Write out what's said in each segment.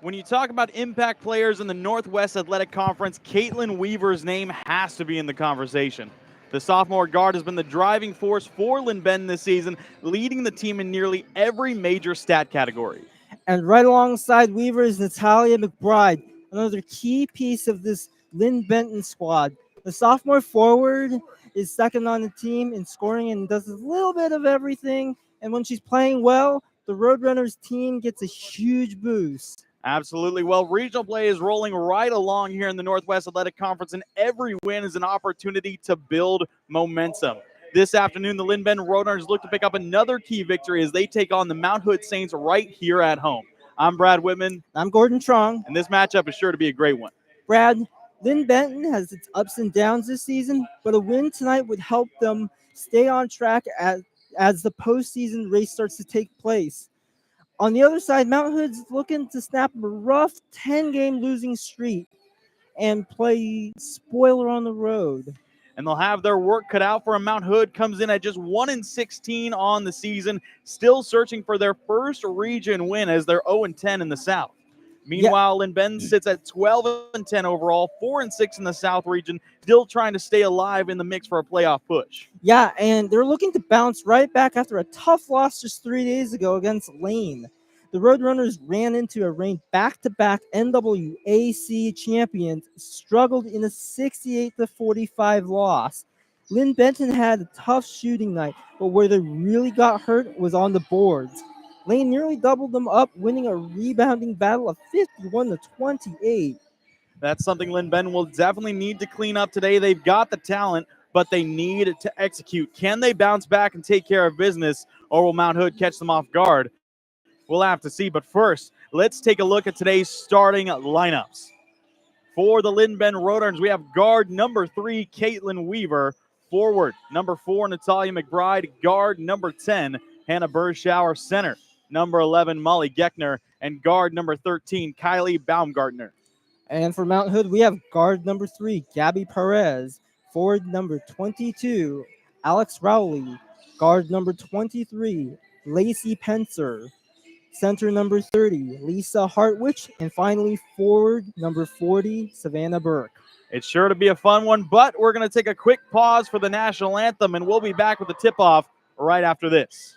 When you talk about impact players in the Northwest Athletic Conference, Caitlin Weaver's name has to be in the conversation. The sophomore guard has been the driving force for Linn Benton this season, leading the team in nearly every major stat category. And right alongside Weaver is Natalia McBride, another key piece of this Linn Benton squad. The sophomore forward is second on the team in scoring and does a little bit of everything. And when she's playing well, the Roadrunners team gets a huge boost. Absolutely. Well, regional play is rolling right along here in the Northwest Athletic Conference, and every win is an opportunity to build momentum. This afternoon, the Linn Benton Roadrunners look to pick up another key victory as they take on the Mount Hood Saints right here at home. I'm Brad Whitman. I'm Gordon Trong. And this matchup is sure to be a great one. Brad, Linn Benton has its ups and downs this season, but a win tonight would help them stay on track as the postseason race starts to take place. On the other side, Mount Hood's looking to snap a rough 10-game losing streak and play spoiler on the road. And they'll have their work cut out for them. Mount Hood comes in at just 1-16 on the season, still searching for their first region win as they're 0-10 in the South. Meanwhile, Linn Benton sits at 12-10 overall, 4-6 in the South region, still trying to stay alive in the mix for a playoff push. Yeah, and they're looking to bounce right back after a tough loss just 3 days ago against Linn. The Roadrunners ran into a ranked back-to-back NWAC champions, struggled in a 68-45 loss. Linn Benton had a tough shooting night, but where they really got hurt was on the boards. Linn nearly doubled them up, winning a rebounding battle of 51-28. That's something Linn Benton will definitely need to clean up today. They've got the talent, but they need to execute. Can they bounce back and take care of business, or will Mount Hood catch them off guard? We'll have to see. But first, let's take a look at today's starting lineups. For the Linn Benton Roadrunners, we have guard number 3, Caitlin Weaver. Forward, number 4, Natalia McBride. Guard number 10, Hannah Burschauer. Center, number 11, Molly Geckner. And guard number 13, Kylie Baumgartner. And for Mount Hood, we have guard number 3, Gabby Perez. Forward number 22, Alex Rowley. Guard number 23, Lacey Pencer. Center number 30, Lisa Hartwich. And finally, forward number 40, Savannah Burke. It's sure to be a fun one, but we're going to take a quick pause for the national anthem, and we'll be back with the tip-off right after this.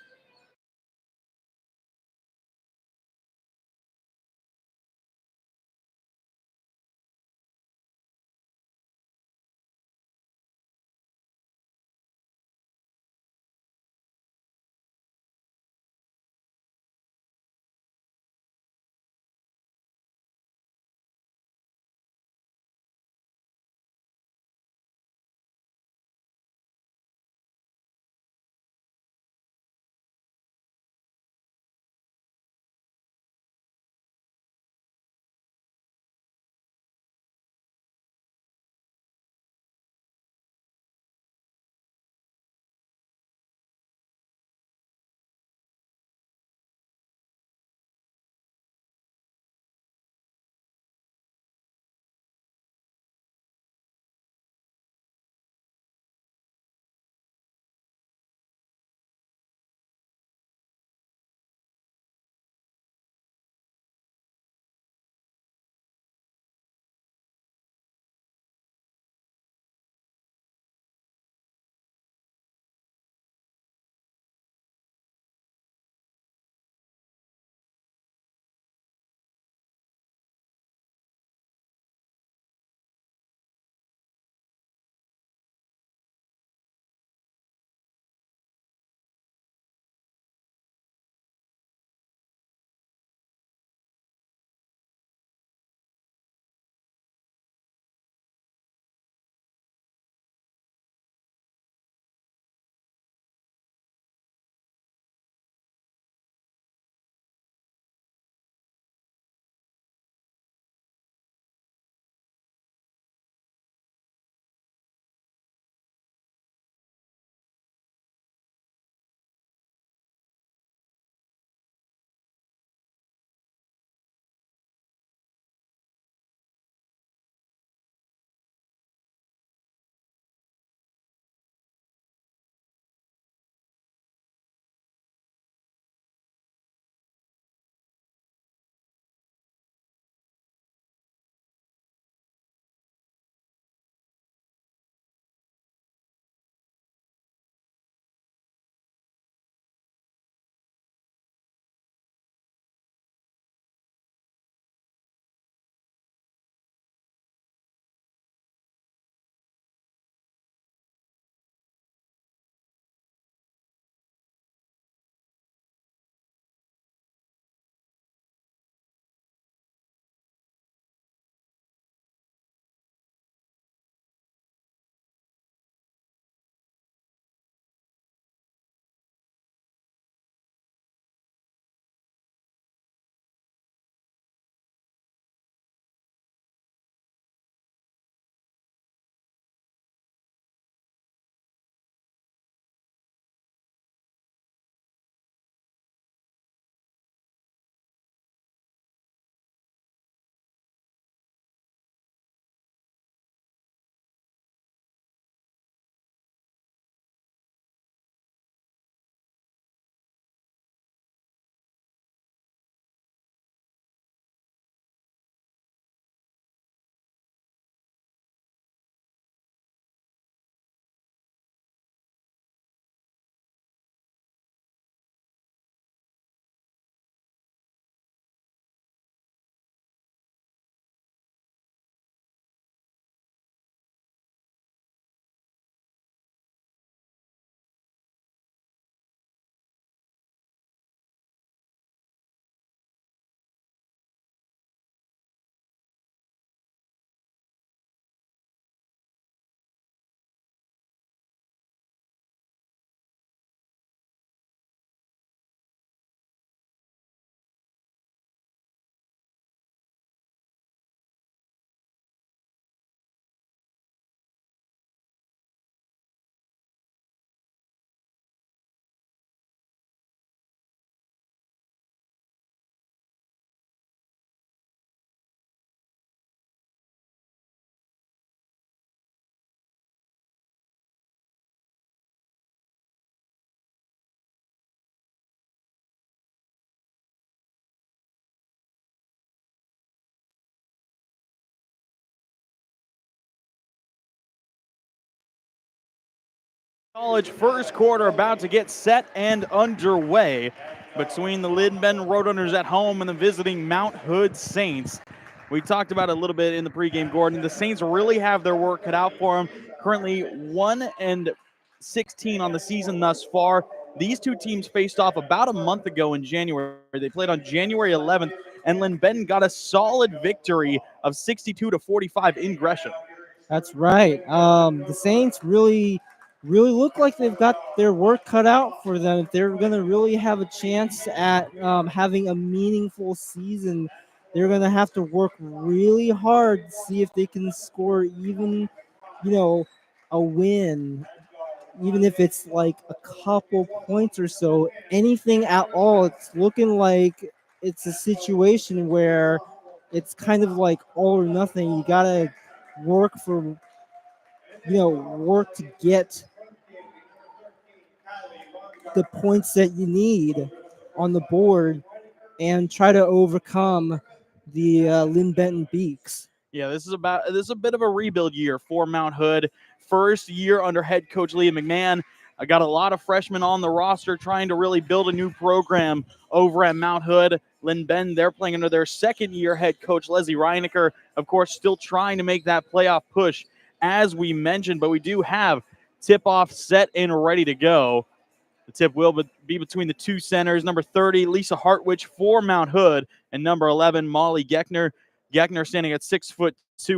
College first quarter about to get set and underway between the Linn Benton Roadrunners at home and the visiting Mount Hood Saints. We talked about it a little bit in the pregame, Gordon. The Saints really have their work cut out for them. Currently 1-16 on the season thus far. These two teams faced off about a month ago in January. They played on January 11th, and Linn Benton got a solid victory of 62-45 in Gresham. That's right. The Saints really look like they've got their work cut out for them. If they're going to really have a chance at having a meaningful season, they're going to have to work really hard to see if they can score even, a win, even if it's like a couple points or so, anything at all. It's looking like it's a situation where it's kind of like all or nothing. You got to work work to get the points that you need on the board and try to overcome the Linn Benton Beaks. Yeah, this is a bit of a rebuild year for Mount Hood. First year under head coach Liam McMahon. I got a lot of freshmen on the roster trying to really build a new program over at Mount Hood. Linn Benton, they're playing under their second year head coach Leslie Reinecker. Of course, still trying to make that playoff push, as we mentioned, but we do have tip-off set and ready to go. The tip will be between the two centers, number 30, Lisa Hartwich for Mount Hood, and number 11, Molly Geckner. Geckner standing at 6'2",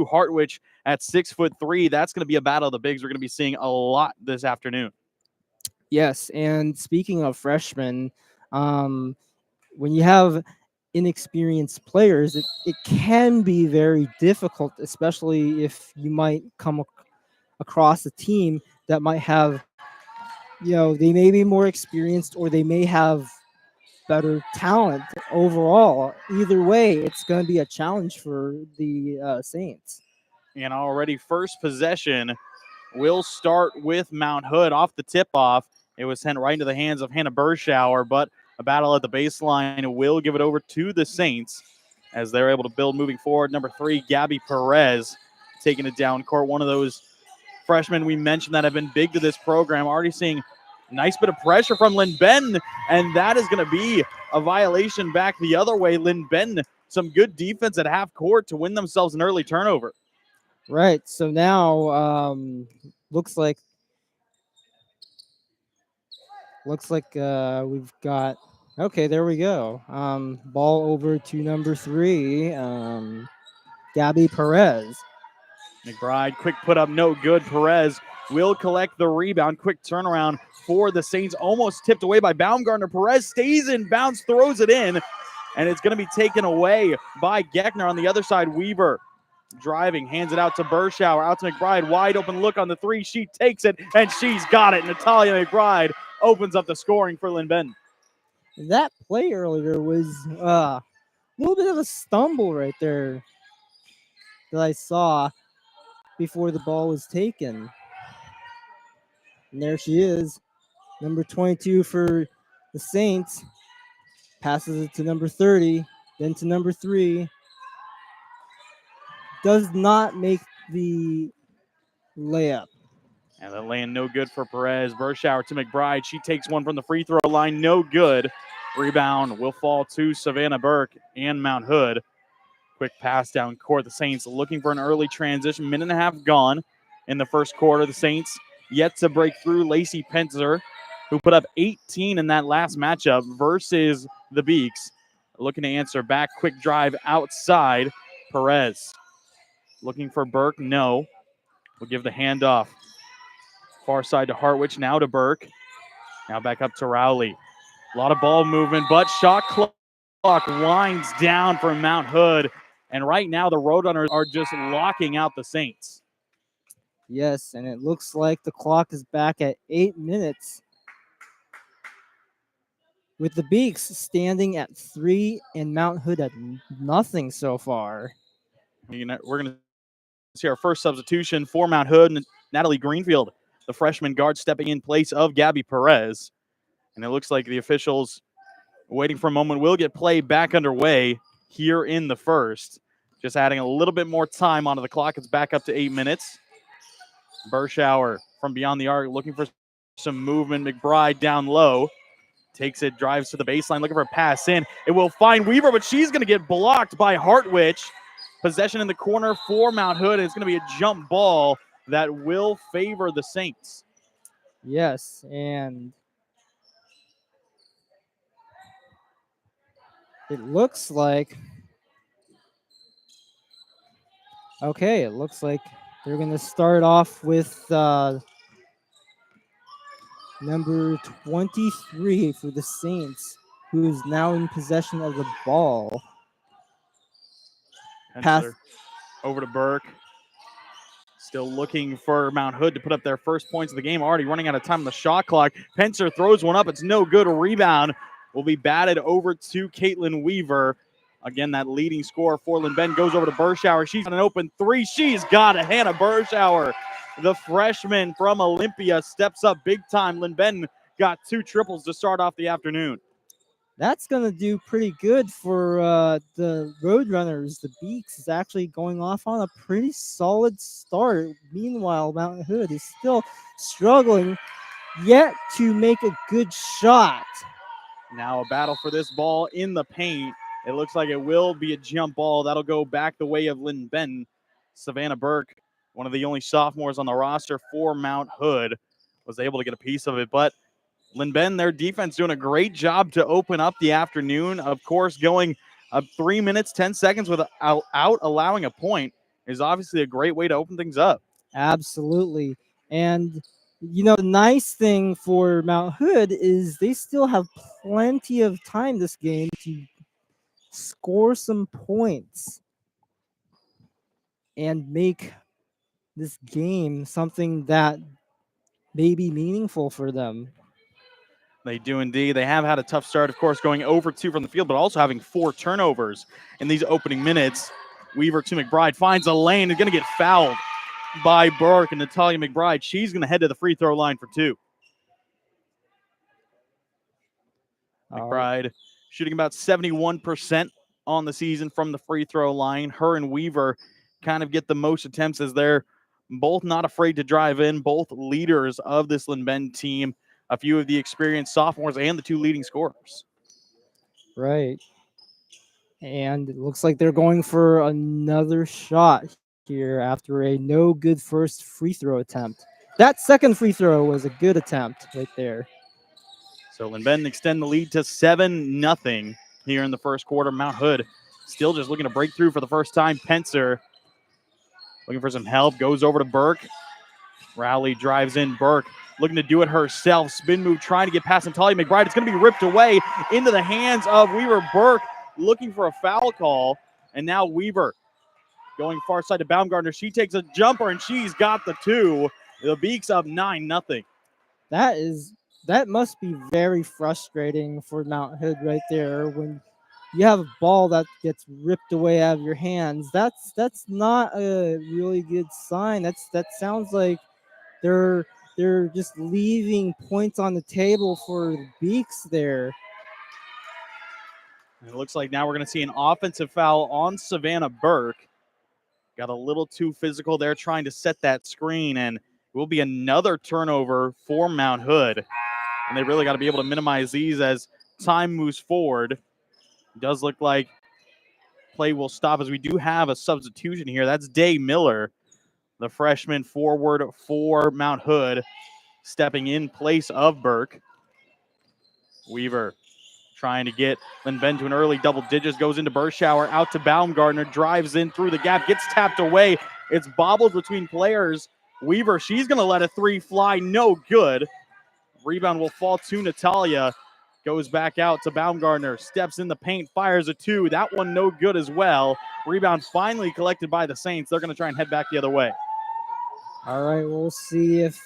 Hartwich at 6'3". That's going to be a battle of the bigs we're going to be seeing a lot this afternoon. Yes, and speaking of freshmen, when you have inexperienced players, it can be very difficult, especially if you might come across a team that might have, they may be more experienced or they may have better talent overall. Either way, it's going to be a challenge for the Saints. And already first possession will start with Mount Hood off the tip-off. It was sent right into the hands of Hannah Burschauer, but a battle at the baseline will give it over to the Saints as they're able to build moving forward. Number 3, Gabby Perez taking it down court. One of those freshmen we mentioned that have been big to this program. Already seeing a nice bit of pressure from Linn Benton, and that is going to be a violation back the other way. Linn Benton, some good defense at half court to win themselves an early turnover. Right. So now looks like we've got. Okay, there we go. Ball over to number 3, Gabby Perez. McBride, quick put up, no good. Perez will collect the rebound. Quick turnaround for the Saints. Almost tipped away by Baumgartner. Perez stays in bounds, throws it in, and it's going to be taken away by Geckner on the other side. Weaver driving, hands it out to Burschauer, out to McBride. Wide open look on the 3. She takes it, and she's got it. Natalia McBride opens up the scoring for Linn Benton. That play earlier was a little bit of a stumble right there that I saw before the ball was taken. And there she is, number 22 for the Saints. Passes it to number 30, then to number 3. Does not make the layup. And the lane no good for Perez. Burschauer to McBride. She takes one from the free throw line, no good. Rebound will fall to Savannah Burke and Mount Hood. Quick pass down court. The Saints looking for an early transition. Minute and a half gone in the first quarter. The Saints yet to break through. Lacey Penzer, who put up 18 in that last matchup versus the Beaks. Looking to answer back. Quick drive outside. Perez looking for Burke. No. We'll give the handoff. Far side to Hartwich. Now to Burke. Now back up to Rowley. A lot of ball movement, but shot clock winds down for Mount Hood. And right now the Roadrunners are just locking out the Saints. Yes, and it looks like the clock is back at 8 minutes. With the Beaks standing at 3 and Mount Hood at nothing so far. We're going to see our first substitution for Mount Hood. Natalie Greenfield, the freshman guard, stepping in place of Gabby Perez. And it looks like the officials waiting for a moment will get play back underway here in the first. Just adding a little bit more time onto the clock. It's back up to 8 minutes. Burschauer from beyond the arc looking for some movement. McBride down low. Takes it, drives to the baseline, looking for a pass in. It will find Weaver, but she's going to get blocked by Hartwich. Possession in the corner for Mount Hood. It's going to be a jump ball that will favor the Saints. Yes, and it looks like it looks like they're going to start off with number 23 for the Saints, who is now in possession of the ball. Pass over to Burke. Still looking for Mount Hood to put up their first points of the game. Already running out of time on the shot clock. Pencer throws one up. It's no good. A rebound will be batted over to Caitlin Weaver. Again, that leading scorer for Linn Ben goes over to Burschauer. She's got an open three. She's got it. Hannah Burschauer, the freshman from Olympia, steps up big time. Linn Ben got 2 triples to start off the afternoon. That's going to do pretty good for the Roadrunners. The Beaks is actually going off on a pretty solid start. Meanwhile, Mount Hood is still struggling yet to make a good shot. Now a battle for this ball in the paint. It looks like it will be a jump ball. That'll go back the way of Linn Ben. Savannah Burke, one of the only sophomores on the roster for Mount Hood, was able to get a piece of it. But Linn Ben, their defense doing a great job to open up the afternoon. Of course, going up 3 minutes, 10 seconds without allowing a point is obviously a great way to open things up. Absolutely. And, you know, the nice thing for Mount Hood is they still have plenty of time this game to score some points and make this game something that may be meaningful for them. They do indeed. They have had a tough start, of course, going over 2 from the field, but also having 4 turnovers in these opening minutes. Weaver to McBride, finds a lane, is going to get fouled by Burke, and Natalia McBride, she's going to head to the free throw line for 2. McBride shooting about 71% on the season from the free throw line. Her and Weaver kind of get the most attempts as they're both not afraid to drive in, both leaders of this Linn Ben team. A few of the experienced sophomores and the 2 leading scorers. Right. And it looks like they're going for another shot here after a no good first free throw attempt. That second free throw was a good attempt right there. So Linn Ben extend the lead to 7-0 here in the first quarter. Mount Hood still just looking to break through for the first time. Pencer looking for some help, goes over to Burke. Rowley drives in. Burke looking to do it herself. Spin move, trying to get past Natalia McBride. It's going to be ripped away into the hands of Weaver. Burke looking for a foul call. And now Weaver going far side to Baumgartner. She takes a jumper, and she's got the 2. The Beaks up 9-0. That must be very frustrating for Mount Hood right there when you have a ball that gets ripped away out of your hands. That's not a really good sign. That sounds like they're just leaving points on the table for the Beaks there. And it looks like now we're going to see an offensive foul on Savannah Burke. Got a little too physical there trying to set that screen, and it will be another turnover for Mount Hood. And they really got to be able to minimize these as time moves forward. It does look like play will stop as we do have a substitution here. That's Day Miller, the freshman forward for Mount Hood, stepping in place of Burke. Weaver trying to get Linn Ben to an early double digits, goes into Burschauer, out to Baumgartner, drives in through the gap, gets tapped away. It's bobbled between players. Weaver, she's going to let a 3 fly, no good. Rebound will fall to Natalia. Goes back out to Baumgartner, steps in the paint, fires a 2. That one no good as well. Rebound finally collected by the Saints. They're going to try and head back the other way. All right, we'll see if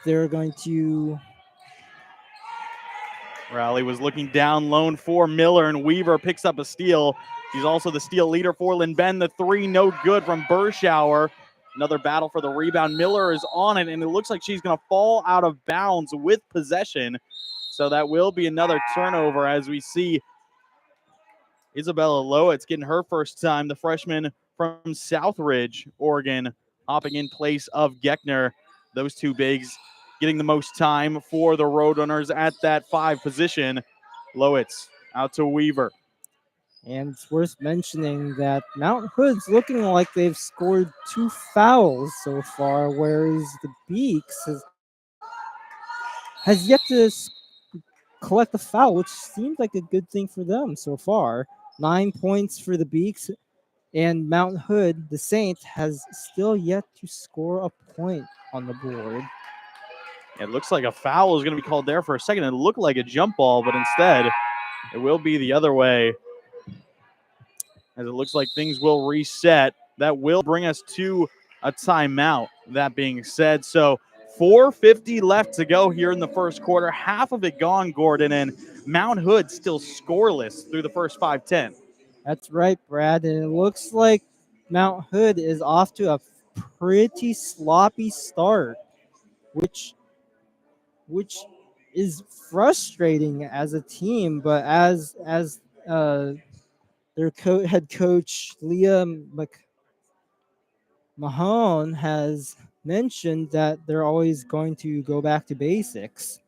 they're going to. Rowley was looking down lone for Miller, and Weaver picks up a steal. She's also the steal leader for Linn Ben. The 3 no good from Burschauer. Another battle for the rebound. Miller is on it, and it looks like she's going to fall out of bounds with possession. So that will be another turnover as we see Isabella Lowett's getting her first time, the freshman from Southridge, Oregon, hopping in place of Geckner. Those two bigs getting the most time for the Roadrunners at that 5 position. Lowitz out to Weaver. And it's worth mentioning that Mount Hood's looking like they've scored 2 fouls so far, whereas the Beaks has yet to collect a foul, which seems like a good thing for them so far. 9 points for the Beaks, and Mount Hood, the Saints, has still yet to score a point on the board. It looks like a foul is going to be called there for a second. It looked like a jump ball, but instead it will be the other way, as it looks like things will reset. That will bring us to a timeout, that being said. So 4:50 left to go here in the first quarter. Half of it gone, Gordon, and Mount Hood still scoreless through the first 5:10. That's right, Brad. And it looks like Mount Hood is off to a pretty sloppy start, which is frustrating as a team. But as their head coach Leah Mahone has mentioned, that they're always going to go back to basics.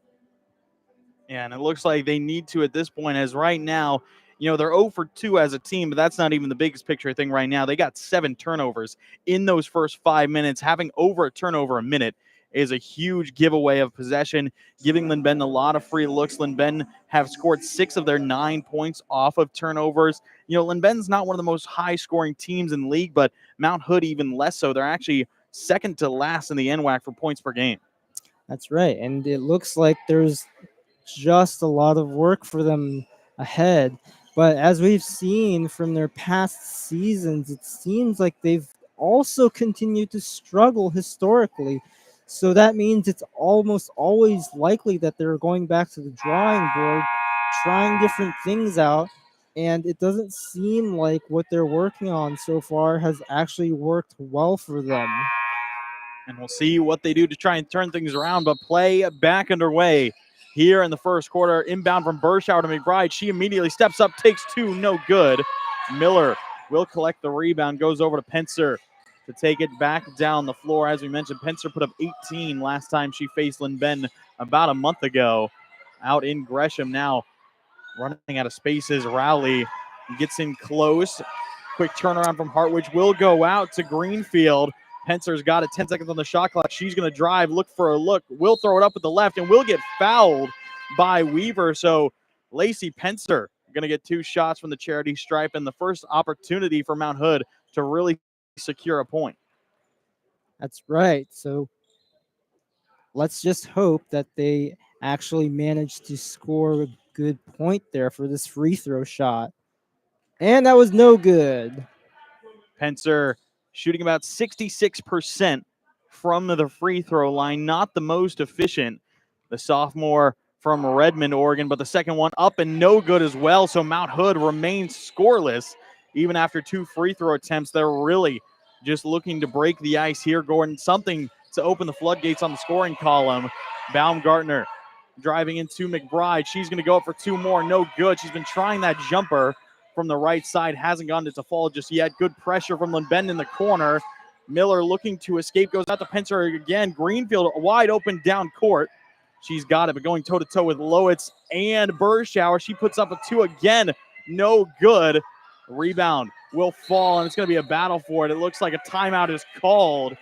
Yeah, and it looks like they need to at this point, as right now, they're 0 for 2 as a team, but that's not even the biggest picture thing right now. They got 7 turnovers in those first 5 minutes. Having over a turnover a minute is a huge giveaway of possession, giving Linn Benton a lot of free looks. Linn Benton have scored 6 of their 9 points off of turnovers. Linn Benton's not one of the most high-scoring teams in the league, but Mount Hood even less so. They're actually second to last in the NWAC for points per game. That's right, and it looks like there's just a lot of work for them ahead. But as we've seen from their past seasons, it seems like they've also continued to struggle historically. So that means it's almost always likely that they're going back to the drawing board, trying different things out. And it doesn't seem like what they're working on so far has actually worked well for them. And we'll see what they do to try and turn things around. But play back underway here in the first quarter. Inbound from Burschauer to McBride. She immediately steps up, takes 2, no good. Miller will collect the rebound, goes over to Pencer to take it back down the floor. As we mentioned, Pencer put up 18 last time she faced Linn Benton about a month ago. Out in Gresham now, running out of spaces. Rowley gets in close. Quick turnaround from Hartwich will go out to Greenfield. Pencer's got it, 10 seconds on the shot clock. She's going to drive, look for a look. Will throw it up with the left and will get fouled by Weaver. So Lacey Pencer going to get 2 shots from the charity stripe, and the first opportunity for Mount Hood to really secure a point. That's right. So let's just hope that they actually manage to score a good point there for this free throw shot. And that was no good. Pencer shooting about 66% from the free throw line. Not the most efficient, the sophomore from Redmond, Oregon, but the second one up and no good as well. So Mount Hood remains scoreless even after 2 free throw attempts. They're really just looking to break the ice here, Gordon. Something to open the floodgates on the scoring column. Baumgartner driving into McBride. She's going to go up for 2 more. No good. She's been trying that jumper from the right side. Hasn't gone to fall just yet. Good pressure from Linn Benton in the corner. Miller looking to escape. Goes out to Pencer again. Greenfield wide open down court. She's got it, but going toe-to-toe with Lowitz and Burschauer. She puts up a 2 again. No good. Rebound will fall, and it's going to be a battle for it. It looks like a timeout is called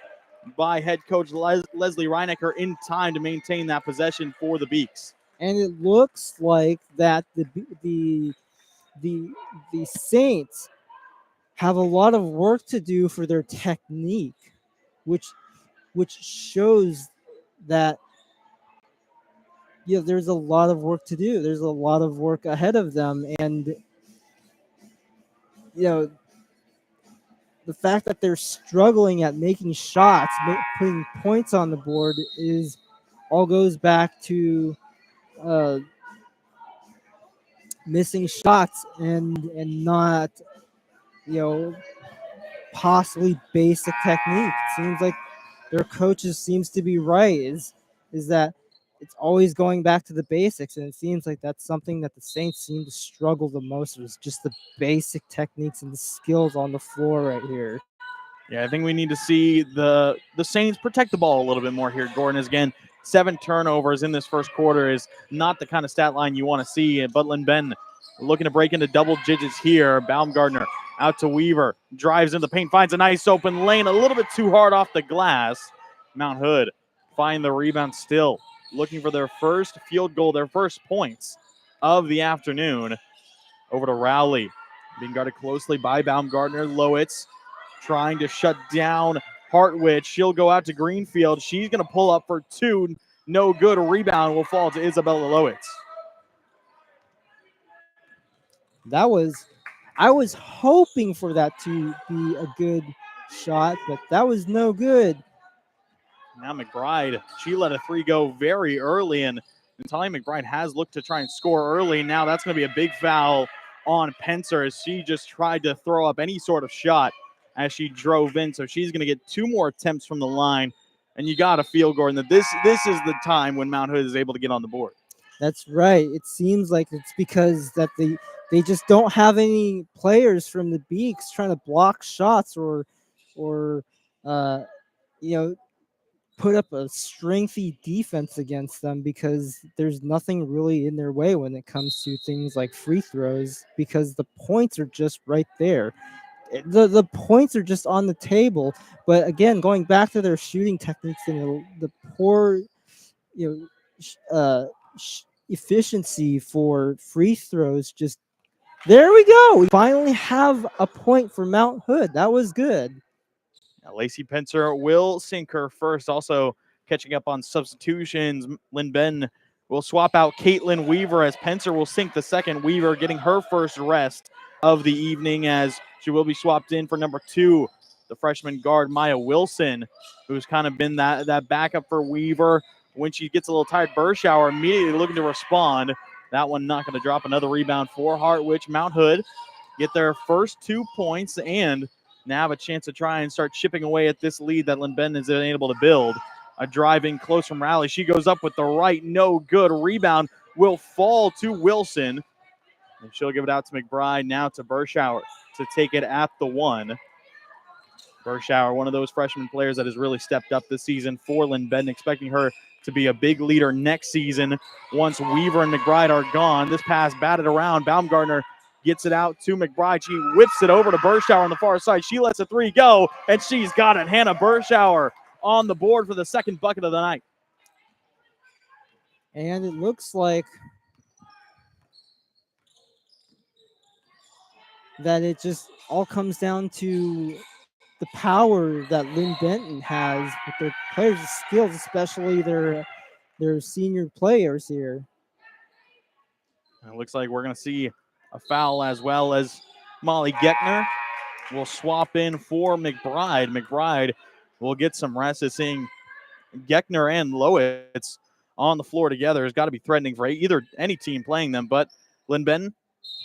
by head coach Leslie Reinecker in time to maintain that possession for the Beaks. And it looks like that the Saints have a lot of work to do for their technique, which shows that there's a lot of work to do. There's a lot of work ahead of them, and the fact that they're struggling at making shots, putting points on the board, all goes back to missing shots and not possibly basic technique. It seems like their coaches seems to be right, is that it's always going back to the basics, and it seems like that's something that the Saints seem to struggle the most with, is just the basic techniques and the skills on the floor right here. Yeah, I think we need to see the Saints protect the ball a little bit more here, Gordon. Is again, 7 turnovers in this first quarter is not the kind of stat line you want to see. But Linn Ben looking to break into double digits here. Baumgartner out to Weaver, drives in the paint, finds a nice open lane, a little bit too hard off the glass. Mount Hood find the rebound still, looking for their first field goal, their first points of the afternoon. Over to Rowley, being guarded closely by Baumgartner. Lowitz trying to shut down Hartwich. She'll go out to Greenfield. She's going to pull up for 2. No good. A rebound will fall to Isabella Lowitz. I was hoping for that to be a good shot, but that was no good. Now McBride, she let a 3 go very early, and Natalia McBride has looked to try and score early. Now that's going to be a big foul on Pencer as she just tried to throw up any sort of shot as she drove in. So she's going to get 2 more attempts from the line. And you got to feel, Gordon, that this is the time when Mount Hood is able to get on the board. That's right. It seems like it's because that they just don't have any players from the Beaks trying to block shots or put up a strengthy defense against them, because there's nothing really in their way when it comes to things like free throws, because the points are just right there. The points are just on the table. But again, going back to their shooting techniques and the poor efficiency for free throws, just there we go. We finally have a point for Mount Hood. That was good. Now, Lacey Pencer will sink her first. Also catching up on substitutions, Linn Ben will swap out Caitlin Weaver as Pencer will sink the second. Weaver getting her first rest of the evening as she will be swapped in for number 2, the freshman guard Maya Wilson, who's kind of been that backup for Weaver. When she gets a little tired, Burschauer immediately looking to respond. That one not going to drop. Another rebound for Hartwich. Mount Hood get their first 2 points and now have a chance to try and start chipping away at this lead that Linn Ben is able to build. A driving close from Rowley. She goes up with the right. No good. Rebound will fall to Wilson. And she'll give it out to McBride. Now to Burschauer to take it at the 1. Burschauer, one of those freshman players that has really stepped up this season for Linn Ben, expecting her to be a big leader next season once Weaver and McBride are gone. This pass batted around. Baumgartner gets it out to McBride. She whips it over to Burschauer on the far side. She lets a 3 go, and she's got it. Hannah Burschauer on the board for the second bucket of the night. And it looks like that it just all comes down to the power that Linn Benton has with their players' skills, especially their senior players here. And it looks like we're going to see a foul as well as Molly Geckner will swap in for McBride. McBride will get some rest as seeing Geckner and Lowitz on the floor together has got to be threatening for any team playing them. But Linn Ben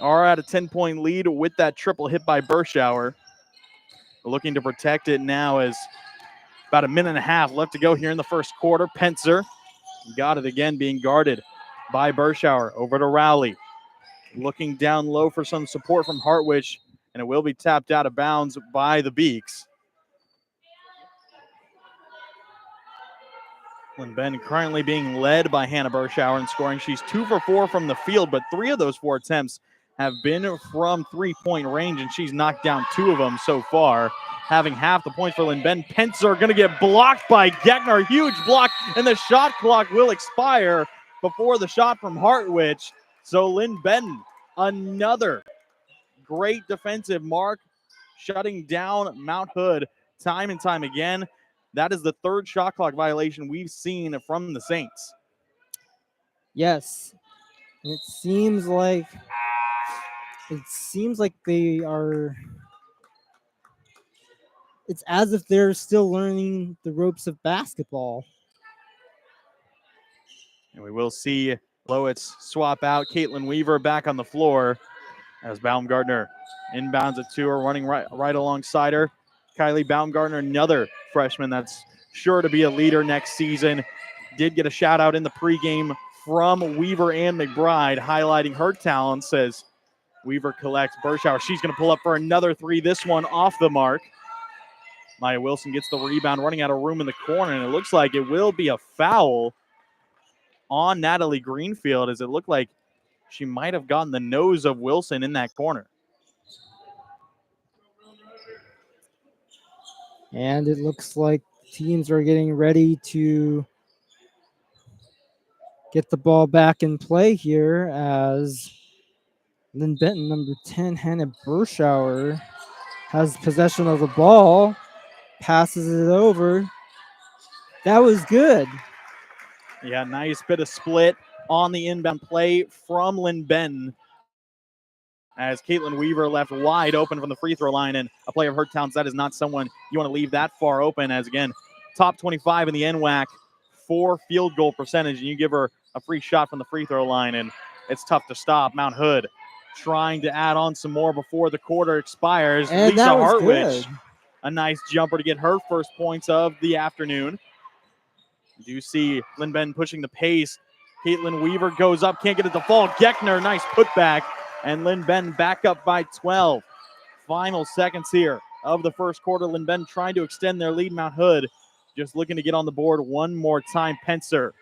are at a 10-point lead with that triple hit by Burschauer. Looking to protect it now as about a minute and a half left to go here in the first quarter. Pencer got it again, being guarded by Burschauer. Over to Rowley. Looking down low for some support from Hartwich, and it will be tapped out of bounds by the Beaks. Linn Ben currently being led by Hannah Burschauer in scoring. She's 2 for 4 from the field, but 3 of those 4 attempts have been from 3-point range, and she's knocked down 2 of them so far, having half the points for Linn Ben. Pencer going to get blocked by Geckner. Huge block, and the shot clock will expire before the shot from Hartwich. So Linn Ben, another great defensive mark, shutting down Mount Hood time and time again. That is the 3rd shot clock violation we've seen from the Saints. Yes. And it seems like they are. It's as if they're still learning the ropes of basketball. And we will see Lowitz swap out. Caitlin Weaver back on the floor as Baumgartner inbounds it to her, running right alongside her. Kylie Baumgartner, another freshman that's sure to be a leader next season. did get a shout out in the pregame from Weaver and McBride, highlighting her talents as Weaver collects Burschauer. She's going to pull up for another three, this one off the mark. Maya Wilson gets the rebound, running out of room in the corner, and it looks like it will be a foul on Natalie Greenfield, as it looked like she might have gotten the nose of Wilson in that corner. And it looks like teams are getting ready to get the ball back in play here as Linn Benton, number 10, Hannah Burschauer, has possession of the ball, passes it over. That was good. Yeah, nice bit of split on the inbound play from Linn Benton, as Caitlin Weaver left wide open from the free throw line, and a player of her talents, that is not someone you want to leave that far open, as again, top 25 in the NWAC for field goal percentage, and you give her a free shot from the free throw line, and it's tough to stop. Mount Hood trying to add on some more before the quarter expires. And Lisa that was Hartwich, good. a nice jumper to get her first points of the afternoon. Do you see Linn Benton pushing the pace? Caitlin Weaver goes up, can't get it to fall. Geckner, nice putback, and Linn Benton back up by 12. Final seconds here of the first quarter. Linn Benton trying to extend their lead. Mount Hood just looking to get on the board one more time. Pencer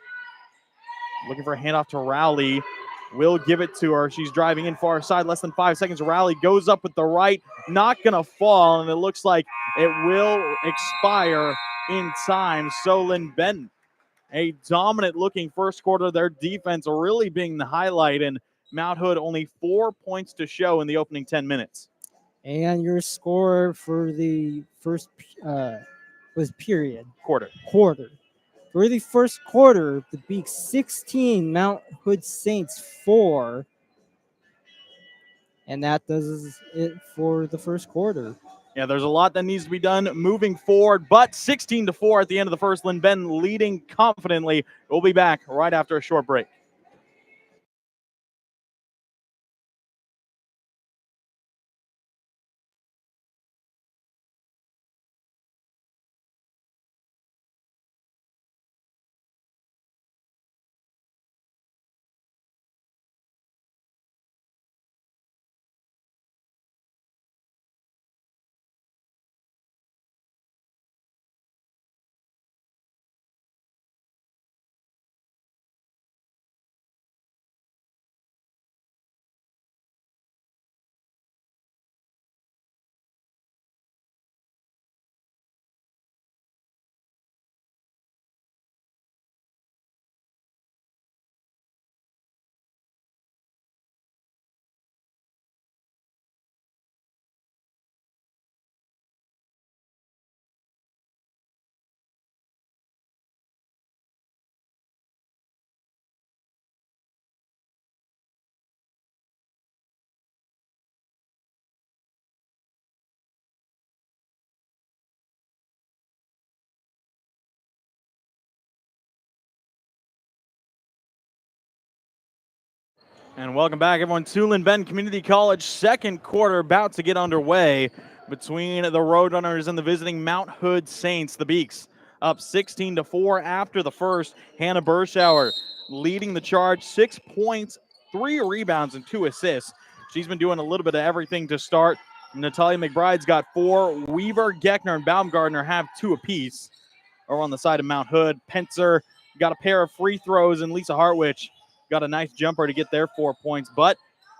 looking for a handoff to Rowley. Will give it to her. She's driving in far side, less than 5 seconds. Rowley goes up with the right, not going to fall, and it looks like it will expire in time. So Linn Benton, a dominant-looking first quarter. Their defense really being the highlight, and Mount Hood only 4 points to show in the opening 10 minutes. And your score for the first was period. Quarter. For the first quarter, the Beaks 16, Mount Hood Saints 4. And that does it for the first quarter. Yeah, there's a lot that needs to be done moving forward, but 16-4 at the end of the first. Linn Benton leading confidently. We'll be back right after a short break. And welcome back, everyone, to Linn Benton Community College. Second quarter about to get underway between the Roadrunners and the visiting Mount Hood Saints. The Beaks up 16-4 after the first. Hannah Burschauer leading the charge, 6 points, 3 rebounds, and 2 assists. She's been doing a little bit of everything to start. Natalia McBride's got 4. Weaver, Geckner, and Baumgartner have 2 apiece. Over on the side of Mount Hood, Pencer got a pair of free throws, and Lisa Hartwich got a nice jumper to get their 4 points. But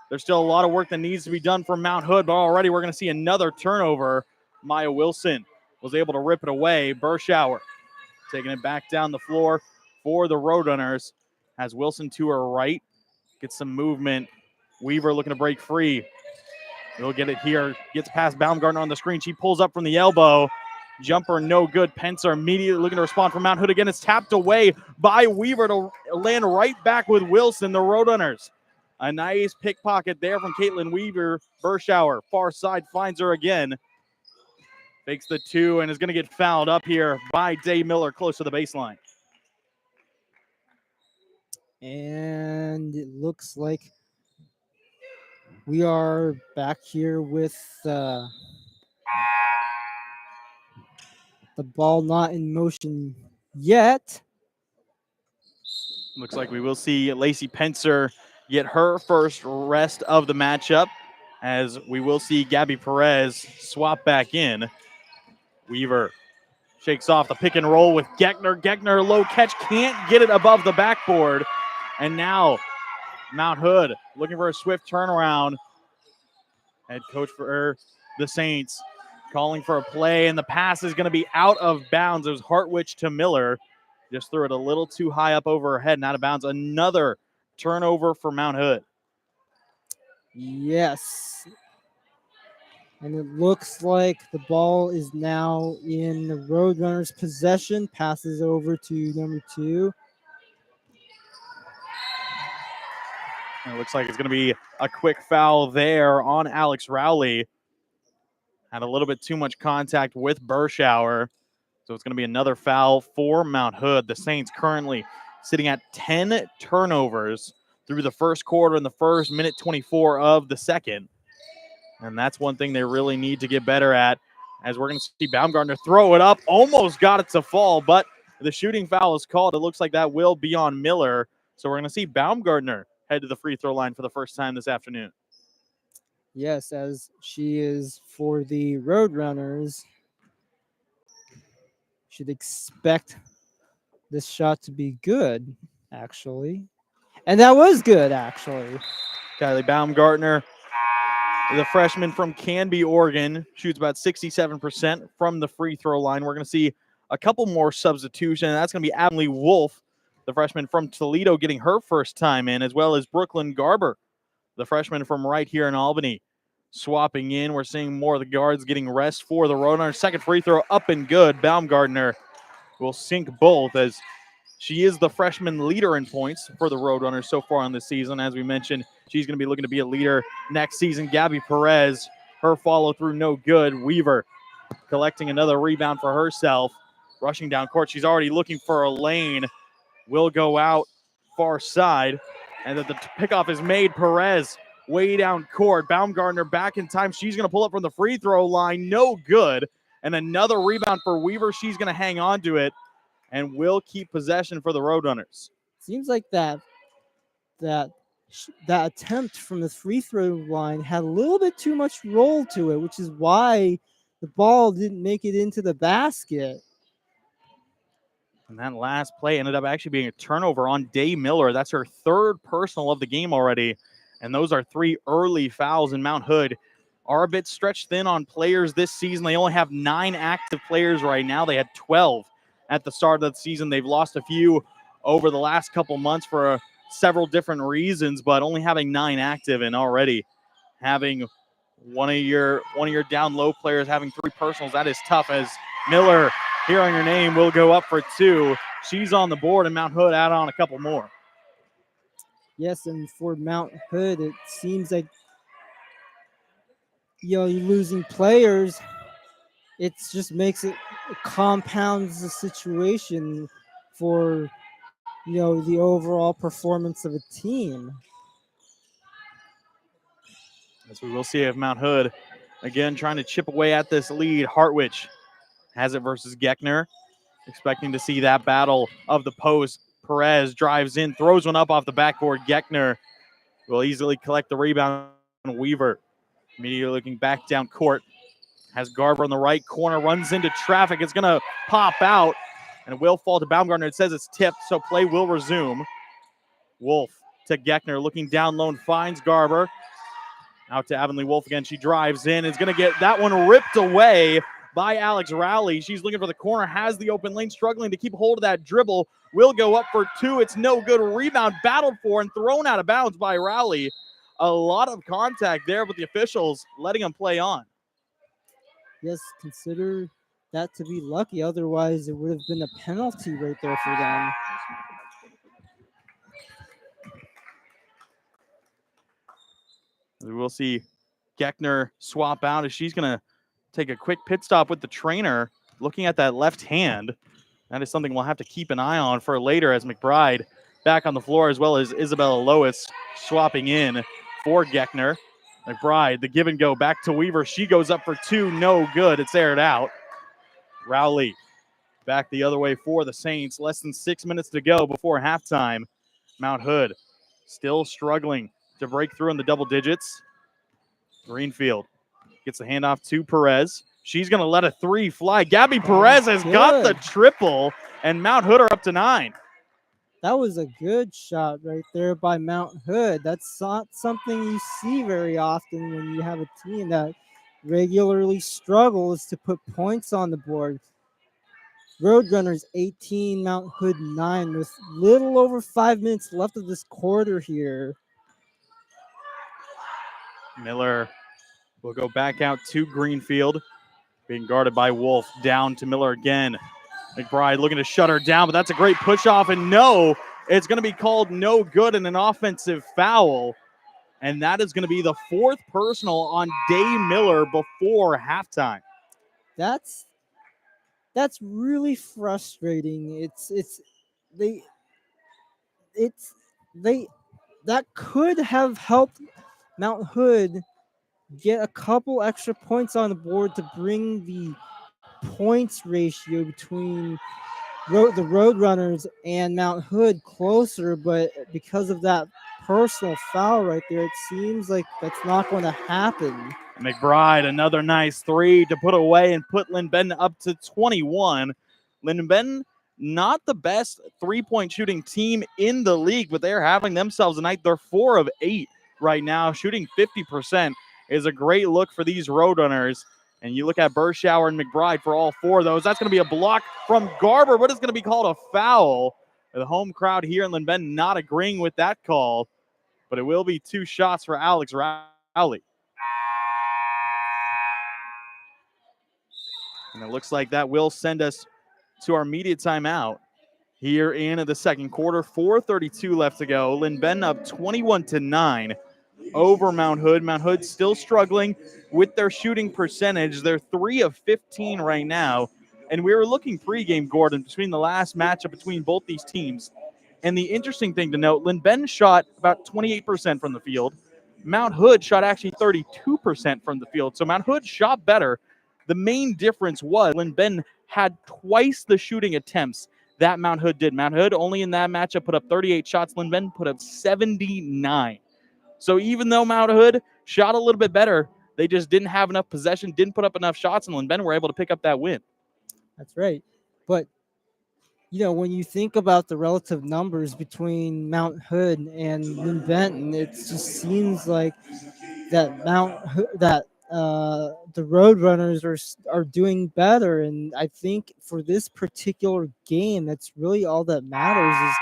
there's still a lot of work that needs to be done for Mount Hood. But already we're going to see another turnover. Maya Wilson was able to rip it away. Burschauer taking it back down the floor for the Roadrunners. Has Wilson to her right. Gets some movement. Weaver looking to break free. We'll get it here. Gets past Baumgartner on the screen. She pulls up from the elbow. Jumper no good. Pencer immediately looking to respond from Mount Hood again. It's tapped away by Weaver to land right back with Wilson, the Roadrunners. A nice pickpocket there from Caitlin Weaver. Burschauer, far side, finds her again. Fakes the 2 and is going to get fouled up here by Day Miller close to the baseline. And it looks like we are back here with the ball not in motion yet. Looks like we will see Lacey Pencer get her first rest of the matchup, as we will see Gabby Perez swap back in. Weaver shakes off the pick and roll with Geckner. Geckner, low catch, can't get it above the backboard. And now Mount Hood looking for a swift turnaround. Head coach for the Saints calling for a play, and the pass is going to be out of bounds. It was Hartwich to Miller. Just threw it a little too high up over her head and out of bounds. Another turnover for Mount Hood. Yes. And it looks like the ball is now in the Roadrunners' possession. Passes over to number 2. And it looks like it's going to be a quick foul there on Alex Rowley. Had a little bit too much contact with Burschauer. So it's going to be another foul for Mount Hood. The Saints currently sitting at 10 turnovers through the first quarter and the first minute 24 of the second. And that's one thing they really need to get better at, as we're going to see Baumgartner throw it up. Almost got it to fall, but the shooting foul is called. It looks like that will be on Miller. So we're going to see Baumgartner head to the free throw line for the first time this afternoon. Yes, as she is for the Roadrunners. Should expect this shot to be good, actually. And that was good, actually. Kylie Baumgartner, the freshman from Canby, Oregon, shoots about 67% from the free throw line. We're going to see a couple more substitutions. That's going to be Avonlea Wolf, the freshman from Toledo, getting her first time in, as well as Brooklyn Garber, the freshman from right here in Albany, swapping in. We're seeing more of the guards getting rest for the Roadrunners. Second free throw up and good. Baumgartner will sink both, as she is the freshman leader in points for the Roadrunners so far on this season. As we mentioned, she's going to be looking to be a leader next season. Gabby Perez, her follow through no good. Weaver collecting another rebound for herself. Rushing down court. She's already looking for a lane. Will go out far side. And that the pickoff is made. Perez way down court. Baumgartner back in time. She's going to pull up from the free throw line. No good. And another rebound for Weaver. She's going to hang on to it and will keep possession for the Roadrunners. Seems like that attempt from the free throw line had a little bit too much roll to it, which is why the ball didn't make it into the basket. And that last play ended up actually being a turnover on Day Miller. That's her third personal of the game already. And those are 3 early fouls, in Mount Hood are a bit stretched thin on players this season. They only have 9 active players right now. They had 12 at the start of the season. They've lost a few over the last couple months for several different reasons, but only having 9 active and already having one of your down low players having 3 personals, that is tough, as Miller, hearing her name, will go up for 2. She's on the board, and Mount Hood add on a couple more. Yes, and for Mount Hood, it seems like you're losing players. It just compounds the situation for the overall performance of a team. As we will see if Mount Hood, again, trying to chip away at this lead. Hartwich has it versus Geckner. Expecting to see that battle of the post. Perez drives in, throws one up off the backboard. Geckner will easily collect the rebound. Weaver immediately looking back down court. Has Garber in the right corner, runs into traffic. It's going to pop out, and it will fall to Baumgartner. It says it's tipped, so play will resume. Wolf to Geckner, looking down low, finds Garber. Out to Avonlea Wolf again. She drives in. Is going to get that one ripped away by Alex Rowley. She's looking for the corner, has the open lane, struggling to keep hold of that dribble. Will go up for 2. It's no good. Rebound battled for and thrown out of bounds by Rowley. A lot of contact there with the officials, letting them play on. Yes, consider that to be lucky. Otherwise, it would have been a penalty right there for them. We will see Geckner swap out as she's going to take a quick pit stop with the trainer, looking at that left hand. That is something we'll have to keep an eye on for later, as McBride back on the floor, as well as Isabella Lois swapping in for Geckner. McBride, the give and go back to Weaver. She goes up for 2. No good. It's aired out. Rowley back the other way for the Saints. Less than 6 minutes to go before halftime. Mount Hood still struggling to break through in the double digits. Greenfield gets the handoff to Perez. She's going to let a three fly. Gabby Perez has got the triple, and Mount Hood are up to 9. That was a good shot right there by Mount Hood. That's not something you see very often when you have a team that regularly struggles to put points on the board. Roadrunners 18, Mount Hood 9, with little over 5 minutes left of this quarter here. Miller will go back out to Greenfield, being guarded by Wolf. Down to Miller again. McBride looking to shut her down, but that's a great push off, and no, it's going to be called no good and an offensive foul. And that is going to be the 4th personal on Day Miller before halftime. That's really frustrating. That could have helped Mount Hood get a couple extra points on the board to bring the points ratio between the Roadrunners and Mount Hood closer, but because of that personal foul right there, it seems like that's not going to happen. McBride, another nice three to put away and put Linn Benton up to 21. Linn Benton, not the best three-point shooting team in the league, but they're having themselves a night. They're 4 of 8 right now. Shooting 50% is a great look for these Roadrunners. And you look at Burschauer and McBride for all 4 of those. That's going to be a block from Garber, but it's going to be called a foul. The home crowd here in Linn Benton not agreeing with that call, but it will be 2 shots for Alex Rowley. And it looks like that will send us to our media timeout here in the second quarter. 4:32 left to go. Linn Benton up 21-9 over Mount Hood. Mount Hood still struggling with their shooting percentage. They're 3 of 15 right now. And we were looking pregame, Gordon, between the last matchup between both these teams. And the interesting thing to note, Linn Benton shot about 28% from the field. Mount Hood shot actually 32% from the field. So Mount Hood shot better. The main difference was Linn Benton had twice the shooting attempts that Mount Hood did. Mount Hood only in that matchup put up 38 shots. Linn Benton put up 79. So even though Mount Hood shot a little bit better, they just didn't have enough possession, didn't put up enough shots, and Linn Benton were able to pick up that win. That's right. But, when you think about the relative numbers between Mount Hood and Linn Benton, it just seems like that the Roadrunners are doing better. And I think for this particular game, that's really all that matters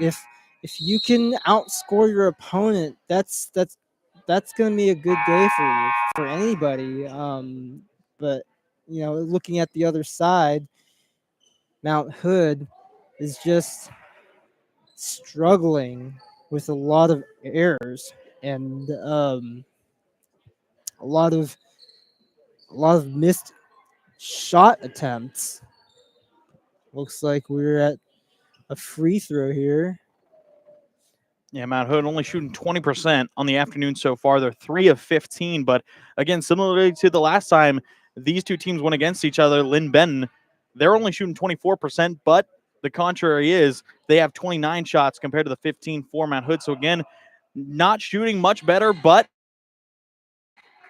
is if you can outscore your opponent, that's going to be a good day for anybody. But looking at the other side, Mount Hood is just struggling with a lot of errors and a lot of missed shot attempts. Looks like we're at a free throw here. Yeah, Mount Hood only shooting 20% on the afternoon so far. They're 3 of 15. But again, similarly to the last time these two teams went against each other, Linn Benton, they're only shooting 24%. But the contrary is they have 29 shots compared to the 15 for Mount Hood. So again, not shooting much better, but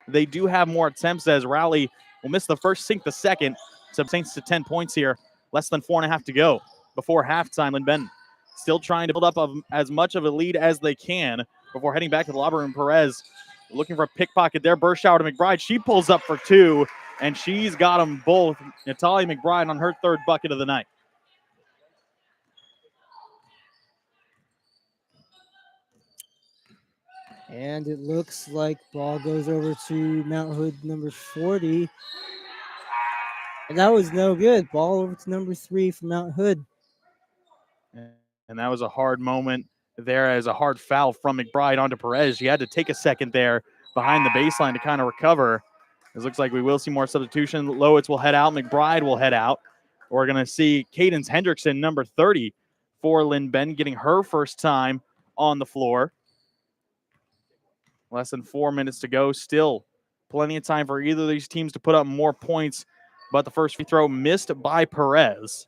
they do have more attempts as Rowley will miss the first, sink the second. Saints to 10 points here. Less than 4.5 to go before halftime. Linn Benton still trying to build up as much of a lead as they can before heading back to the locker room. Perez looking for a pickpocket there. Burschauer to McBride. She pulls up for 2, and she's got them both. Natalia McBride on her 3rd bucket of the night. And it looks like ball goes over to Mount Hood number 40. And that was no good. Ball over to number 3 for Mount Hood. And that was a hard moment there as a hard foul from McBride onto Perez. She had to take a second there behind the baseline to kind of recover. It looks like we will see more substitution. Lowitz will head out. McBride will head out. We're going to see Cadence Hendrickson, number 30, for Linn Benton, getting her first time on the floor. Less than 4 minutes to go. Still plenty of time for either of these teams to put up more points, but the first free throw missed by Perez.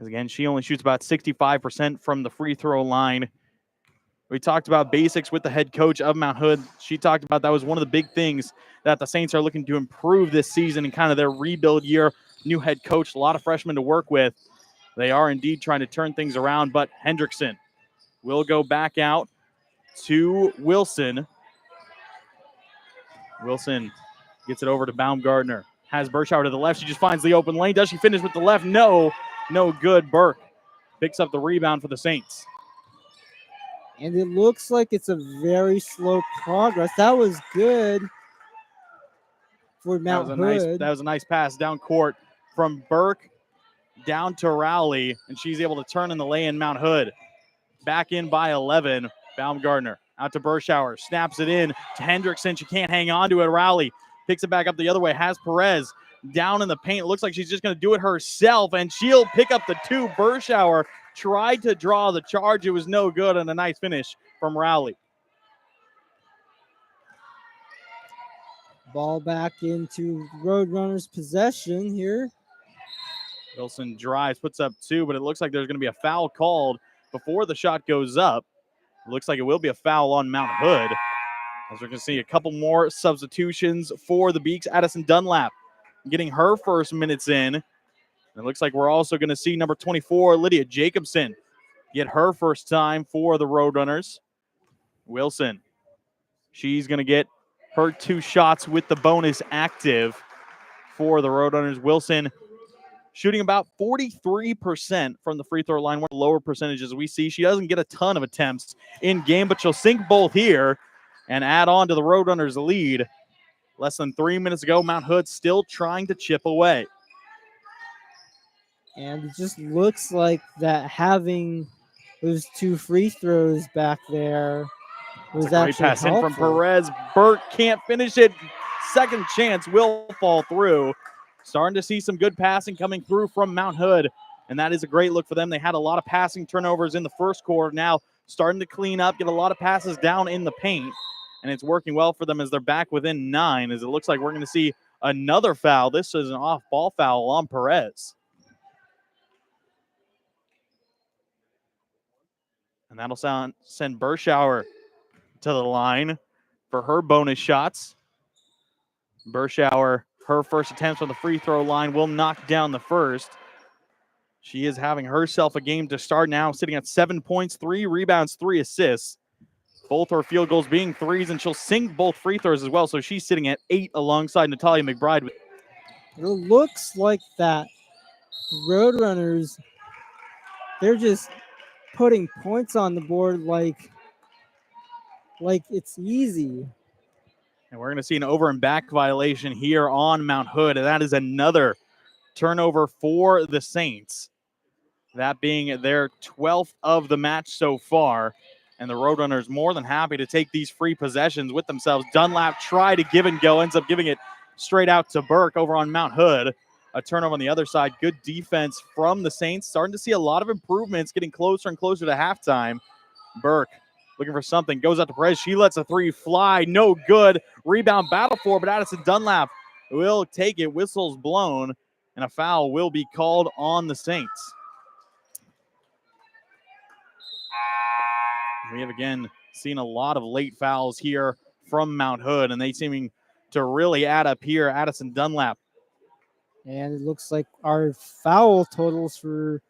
Because again, she only shoots about 65% from the free throw line. We talked about basics with the head coach of Mount Hood. She talked about that was one of the big things that the Saints are looking to improve this season in kind of their rebuild year. New head coach, a lot of freshmen to work with. They are indeed trying to turn things around, but Hendrickson will go back out to Wilson. Wilson gets it over to Baumgartner. Has Burschauer to the left. She just finds the open lane. Does she finish with the left? No. No good. Burke picks up the rebound for the Saints. And it looks like it's a very slow progress. That was good for Mount Hood. That was a nice pass down court from Burke down to Rowley, and she's able to turn in the lay-in. Mount Hood back in by 11. Baumgartner out to Burschauer. Snaps it in to Hendrickson. She can't hang on to it. Rowley picks it back up the other way. Has Perez down in the paint. It looks like she's just going to do it herself, and she'll pick up the two. Burschauer tried to draw the charge. It was no good, and a nice finish from Rowley. Ball back into Roadrunners' possession here. Wilson drives, puts up two, but it looks like there's going to be a foul called before the shot goes up. It looks like it will be a foul on Mount Hood, as we're going to see a couple more substitutions for the Beaks. Addison Dunlap getting her first minutes in. It looks like we're also going to see number 24, Lydia Jacobson, get her first time for the Roadrunners. Wilson, she's going to get her two shots with the bonus active for the Roadrunners. Wilson shooting about 43% from the free throw line, one of the lower percentages we see. She doesn't get a ton of attempts in game, but she'll sink both here and add on to the Roadrunners' lead. Less than 3 minutes ago, Mount Hood still trying to chip away. And it just looks like that having those two free throws back there was That's a great actually pass helpful. in from Perez. Burke can't finish it. Second chance will fall through. Starting to see some good passing coming through from Mount Hood, and that is a great look for them. They had a lot of passing turnovers in the first quarter. Now starting to clean up, get a lot of passes down in the paint, and it's working well for them as they're back within 9, as it looks like we're going to see another foul. This is an off-ball foul on Perez. And that'll send Burschauer to the line for her bonus shots. Burschauer, her first attempts on the free throw line, will knock down the first. She is having herself a game to start now, sitting at 7 points, 3 rebounds, 3 assists. Both her field goals being threes, and she'll sink both free throws as well. So she's sitting at 8 alongside Natalia McBride. It looks like that Roadrunners, they're just putting points on the board like it's easy. And we're going to see an over and back violation here on Mount Hood, and that is another turnover for the Saints. That being their 12th of the match so far. And the Roadrunners more than happy to take these free possessions with themselves. Dunlap tried to give and go, ends up giving it straight out to Burke over on Mount Hood. A turnover on the other side. Good defense from the Saints. Starting to see a lot of improvements, getting closer and closer to halftime. Burke looking for something. Goes out to Perez. She lets a three fly. No good. Rebound battle for, but Addison Dunlap will take it. Whistle's blown, and a foul will be called on the Saints. We have again seen a lot of late fouls here from Mount Hood, and they seeming to really add up here. Addison Dunlap. And it looks like our foul totals for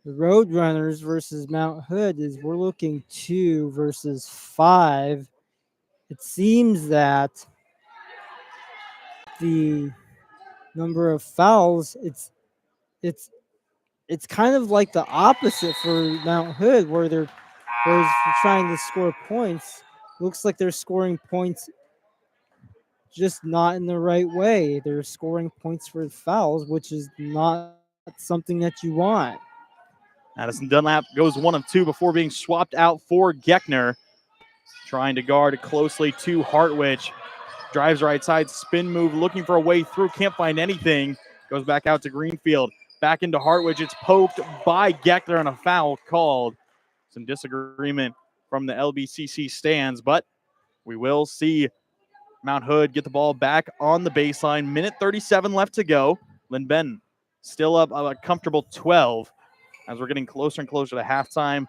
the Roadrunners versus Mount Hood is we're looking 2 versus 5. It seems that the number of fouls, it's kind of like the opposite for Mount Hood, where they're trying to score points. Looks like they're scoring points just not in the right way. They're scoring points for fouls, which is not something that you want. Addison Dunlap goes 1 of 2 before being swapped out for Geckner. Trying to guard closely to Hartwich. Drives right side, spin move, looking for a way through. Can't find anything. Goes back out to Greenfield. Back into Hartwich. It's poked by Geckner and a foul called. Some disagreement from the LBCC stands, but we will see Mount Hood get the ball back on the baseline. Minute 37 left to go. Linn Benton still up a comfortable 12 as we're getting closer and closer to halftime.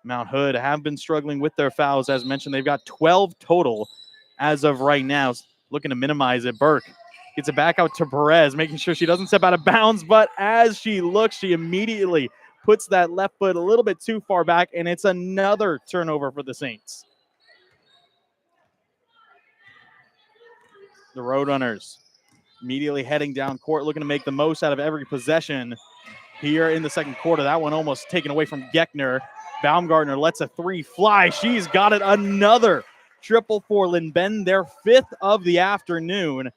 Mount Hood have been struggling with their fouls. As mentioned, they've got 12 total as of right now. Looking to minimize it. Burke gets it back out to Perez, making sure she doesn't step out of bounds. But as she looks, she immediately puts that left foot a little bit too far back, and it's another turnover for the Saints. The Roadrunners immediately heading down court, looking to make the most out of every possession here in the second quarter. That one almost taken away from Geckner. Baumgartner lets a three fly. She's got it. Another triple for Linn Ben, their fifth of the afternoon.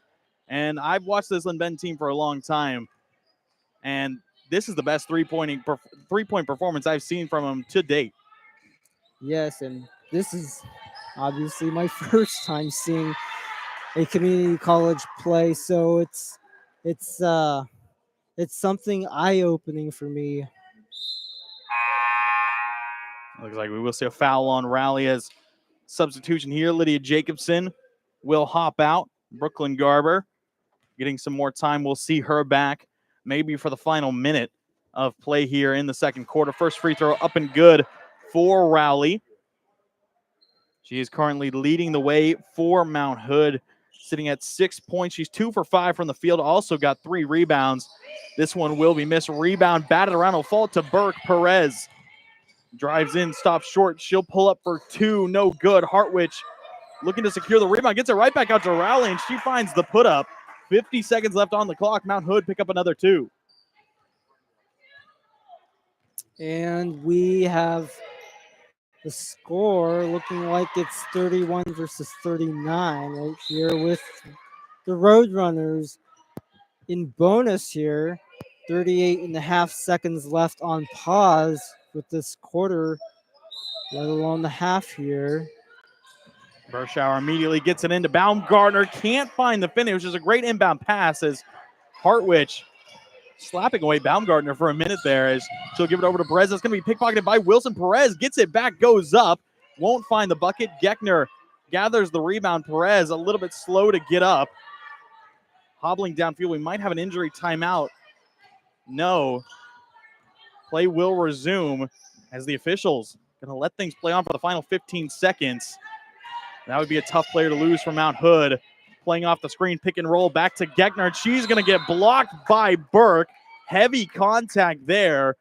And I've watched this Linn Ben team for a long time, and this is the best three-point performance I've seen from them to date. Yes, and this is obviously my first time seeing a community college play, so it's something eye-opening for me. Looks like we will see a foul on Raleigh as substitution here. Lydia Jacobson will hop out. Brooklyn Garber getting some more time. We'll see her back maybe for the final minute of play here in the second quarter. First free throw up and good for Raleigh. She is currently leading the way for Mount Hood, sitting at 6 points. She's 2 for 5 from the field. Also got 3 rebounds. This one will be missed. Rebound batted around. Will fall to Burke. Perez drives in, stops short. She'll pull up for 2. No good. Hartwich looking to secure the rebound. Gets it right back out to Raleigh, and she finds the put up. 50 seconds left on the clock. Mount Hood pick up another 2. And we have the score looking like it's 31 versus 39 right here with the Roadrunners in bonus here. 38 and a half seconds left on pause with this quarter, let alone the half here. Bershauer immediately gets it into Baumgartner. Can't find the finish. It was a great inbound pass as Hartwich slapping away Baumgartner for a minute there as she'll give it over to Perez. That's going to be pickpocketed by Wilson. Perez gets it back, goes up, won't find the bucket. Geckner gathers the rebound. Perez a little bit slow to get up. Hobbling downfield. We might have an injury timeout. No. Play will resume as the officials going to let things play on for the final 15 seconds. That would be a tough player to lose for Mount Hood. Playing off the screen, pick and roll back to Geckner. She's going to get blocked by Burke. Heavy contact there.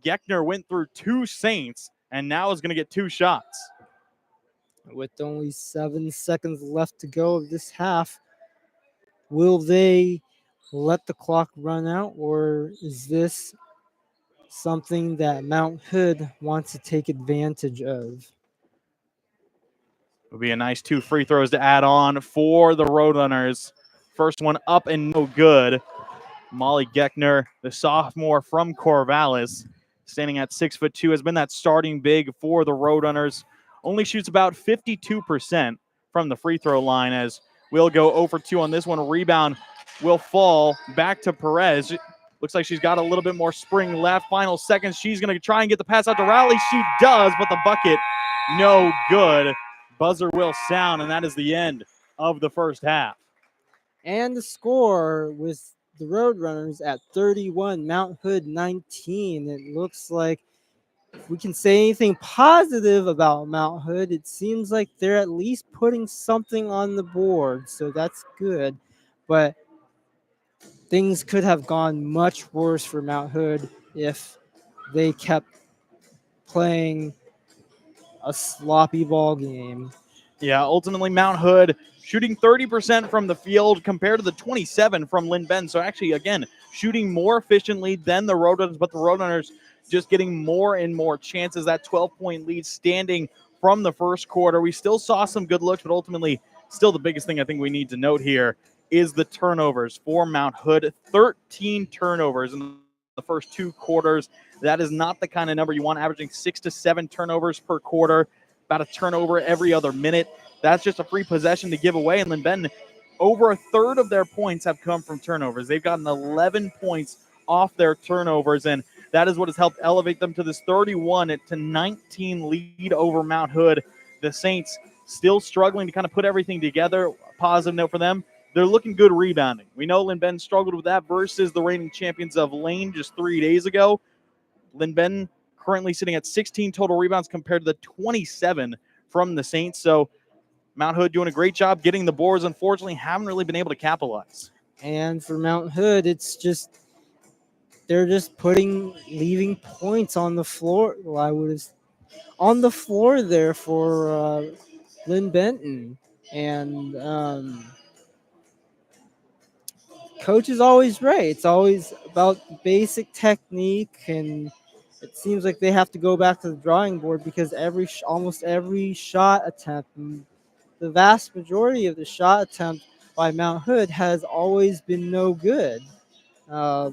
Geckner went through 2 Saints and now is going to get 2 shots. With only 7 seconds left to go of this half, will they let the clock run out, or is this something that Mount Hood wants to take advantage of? It would be a nice 2 free throws to add on for the Roadrunners. First one up and no good. Molly Geckner, the sophomore from Corvallis, standing at 6'2", has been that starting big for the Roadrunners. Only shoots about 52% from the free throw line as we'll go 0 for 2 on this one. Rebound will fall back to Perez. Looks like she's got a little bit more spring left. Final seconds. She's going to try and get the pass out to Raleigh. She does, but the bucket, no good. Buzzer will sound, and that is the end of the first half. And the score with the Roadrunners at 31, Mount Hood 19. It looks like if we can say anything positive about Mount Hood, it seems like they're at least putting something on the board, so that's good. But things could have gone much worse for Mount Hood if they kept playing a sloppy ball game. Yeah, ultimately Mount Hood shooting 30% from the field compared to the 27 from Linn Ben. So actually, again, shooting more efficiently than the Roadrunners, but the Roadrunners just getting more and more chances. That 12-point lead standing from the first quarter. We still saw some good looks, but ultimately still the biggest thing I think we need to note here is the turnovers for Mount Hood. 13 turnovers in the first 2 quarters. That is not the kind of number you want, averaging 6 to 7 turnovers per quarter, about a turnover every other minute. That's just a free possession to give away. And Linn Ben, over a third of their points have come from turnovers. They've gotten 11 points off their turnovers, and that is what has helped elevate them to this 31-19 lead over Mount Hood. The Saints still struggling to kind of put everything together. A positive note for them, they're looking good rebounding. We know Linn Ben struggled with that versus the reigning champions of Lane just 3 days ago. Linn Ben currently sitting at 16 total rebounds compared to the 27 from the Saints. So Mount Hood doing a great job getting the boards. Unfortunately, haven't really been able to capitalize. And for Mount Hood, it's just they're just leaving points on the floor. Well, I would have on the floor there for Lynn Benton, and coach is always right. It's always about basic technique, and it seems like they have to go back to the drawing board because almost every shot attempt, the vast majority of the shot attempt by Mount Hood has always been no good. Uh,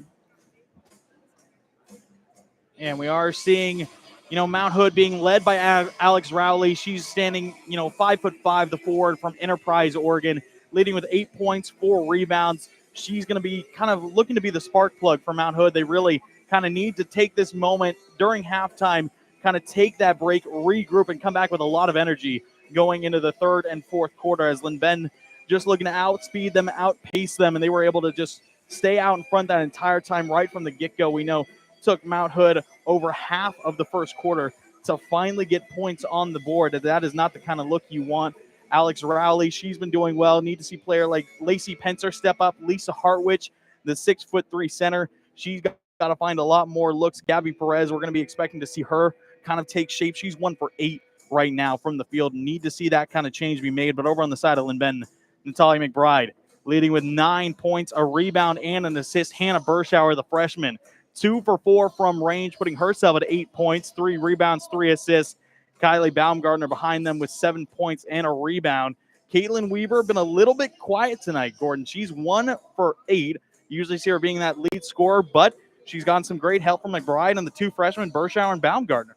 And we are seeing, Mount Hood being led by Alex Rowley. She's standing, 5'5", the forward from Enterprise, Oregon, leading with 8 points, 4 rebounds. She's going to be kind of looking to be the spark plug for Mount Hood. They really kind of need to take this moment during halftime, kind of take that break, regroup, and come back with a lot of energy going into the third and fourth quarter as Linn Ben just looking to outspeed them, outpace them, and they were able to just stay out in front that entire time right from the get-go. We know took Mount Hood over half of the first quarter to finally get points on the board. That is not the kind of look you want. Alex Rowley, she's been doing well. Need to see player like Lacey Pencer step up. Lisa Hartwich, the 6'3" center, she's got to find a lot more looks. Gabby Perez, we're going to be expecting to see her kind of take shape. She's 1 for 8 right now from the field. Need to see that kind of change be made. But over on the side of Linn Ben, Natalia McBride leading with 9 points, a rebound, and an assist. Hannah Burschauer, the freshman, 2 for 4 from range, putting herself at 8 points, 3 rebounds, 3 assists. Kylie Baumgartner behind them with 7 points and a rebound. Caitlin Weaver been a little bit quiet tonight, Gordon. She's 1 for 8. Usually see her being that lead scorer, but she's gotten some great help from McBride and the 2 freshmen, Burschauer and Baumgartner.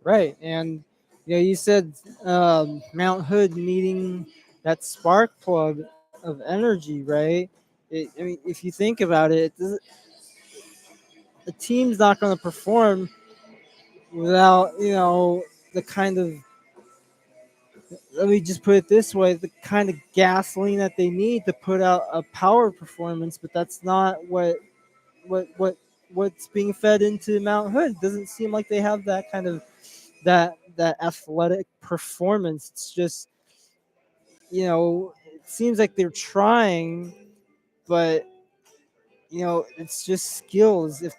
right, and you said Mount Hood needing that spark plug of energy, right? I mean, if you think about it, the team's not going to perform without the kind of, let me just put it this way, the kind of gasoline that they need to put out a power performance. But that's not what what's being fed into Mount Hood. It doesn't seem like they have that kind of that athletic performance. It's just, it seems like they're trying, but it's just skills. If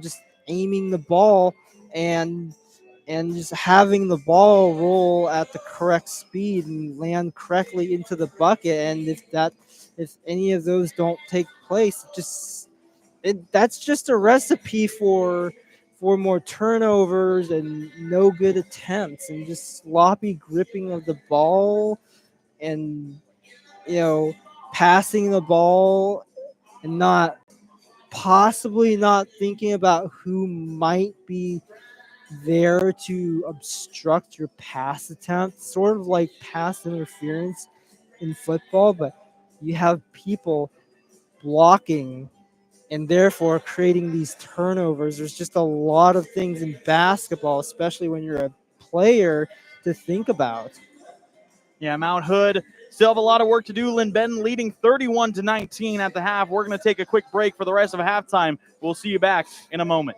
just aiming the ball and just having the ball roll at the correct speed and land correctly into the bucket. And if any of those don't take place, that's just a recipe for more turnovers and no good attempts and just sloppy gripping of the ball and passing the ball and possibly not thinking about who might be there to obstruct your pass attempt, sort of like pass interference in football, but you have people blocking and therefore creating these turnovers. There's just a lot of things in basketball, especially when you're a player, to think about. Yeah, Mount Hood still have a lot of work to do. Linn Ben leading 31-19 at the half. We're going to take a quick break for the rest of halftime. We'll see you back in a moment.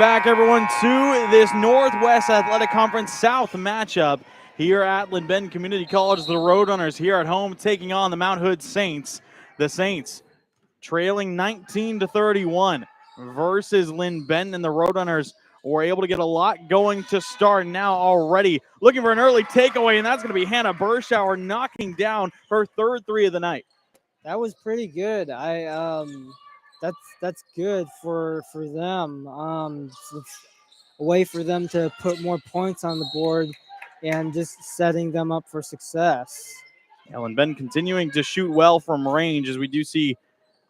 back, everyone, to this Northwest Athletic Conference South matchup here at Linn Benton Community College. The Roadrunners here at home taking on the Mount Hood Saints. The Saints trailing 19-31 versus Linn Benton, and the Roadrunners were able to get a lot going to start now already. Looking for an early takeaway, and that's going to be Hannah Burschauer knocking down her third three of the night. That was pretty good. That's good for them. It's a way for them to put more points on the board and just setting them up for success. Linn Benton continuing to shoot well from range, as we do see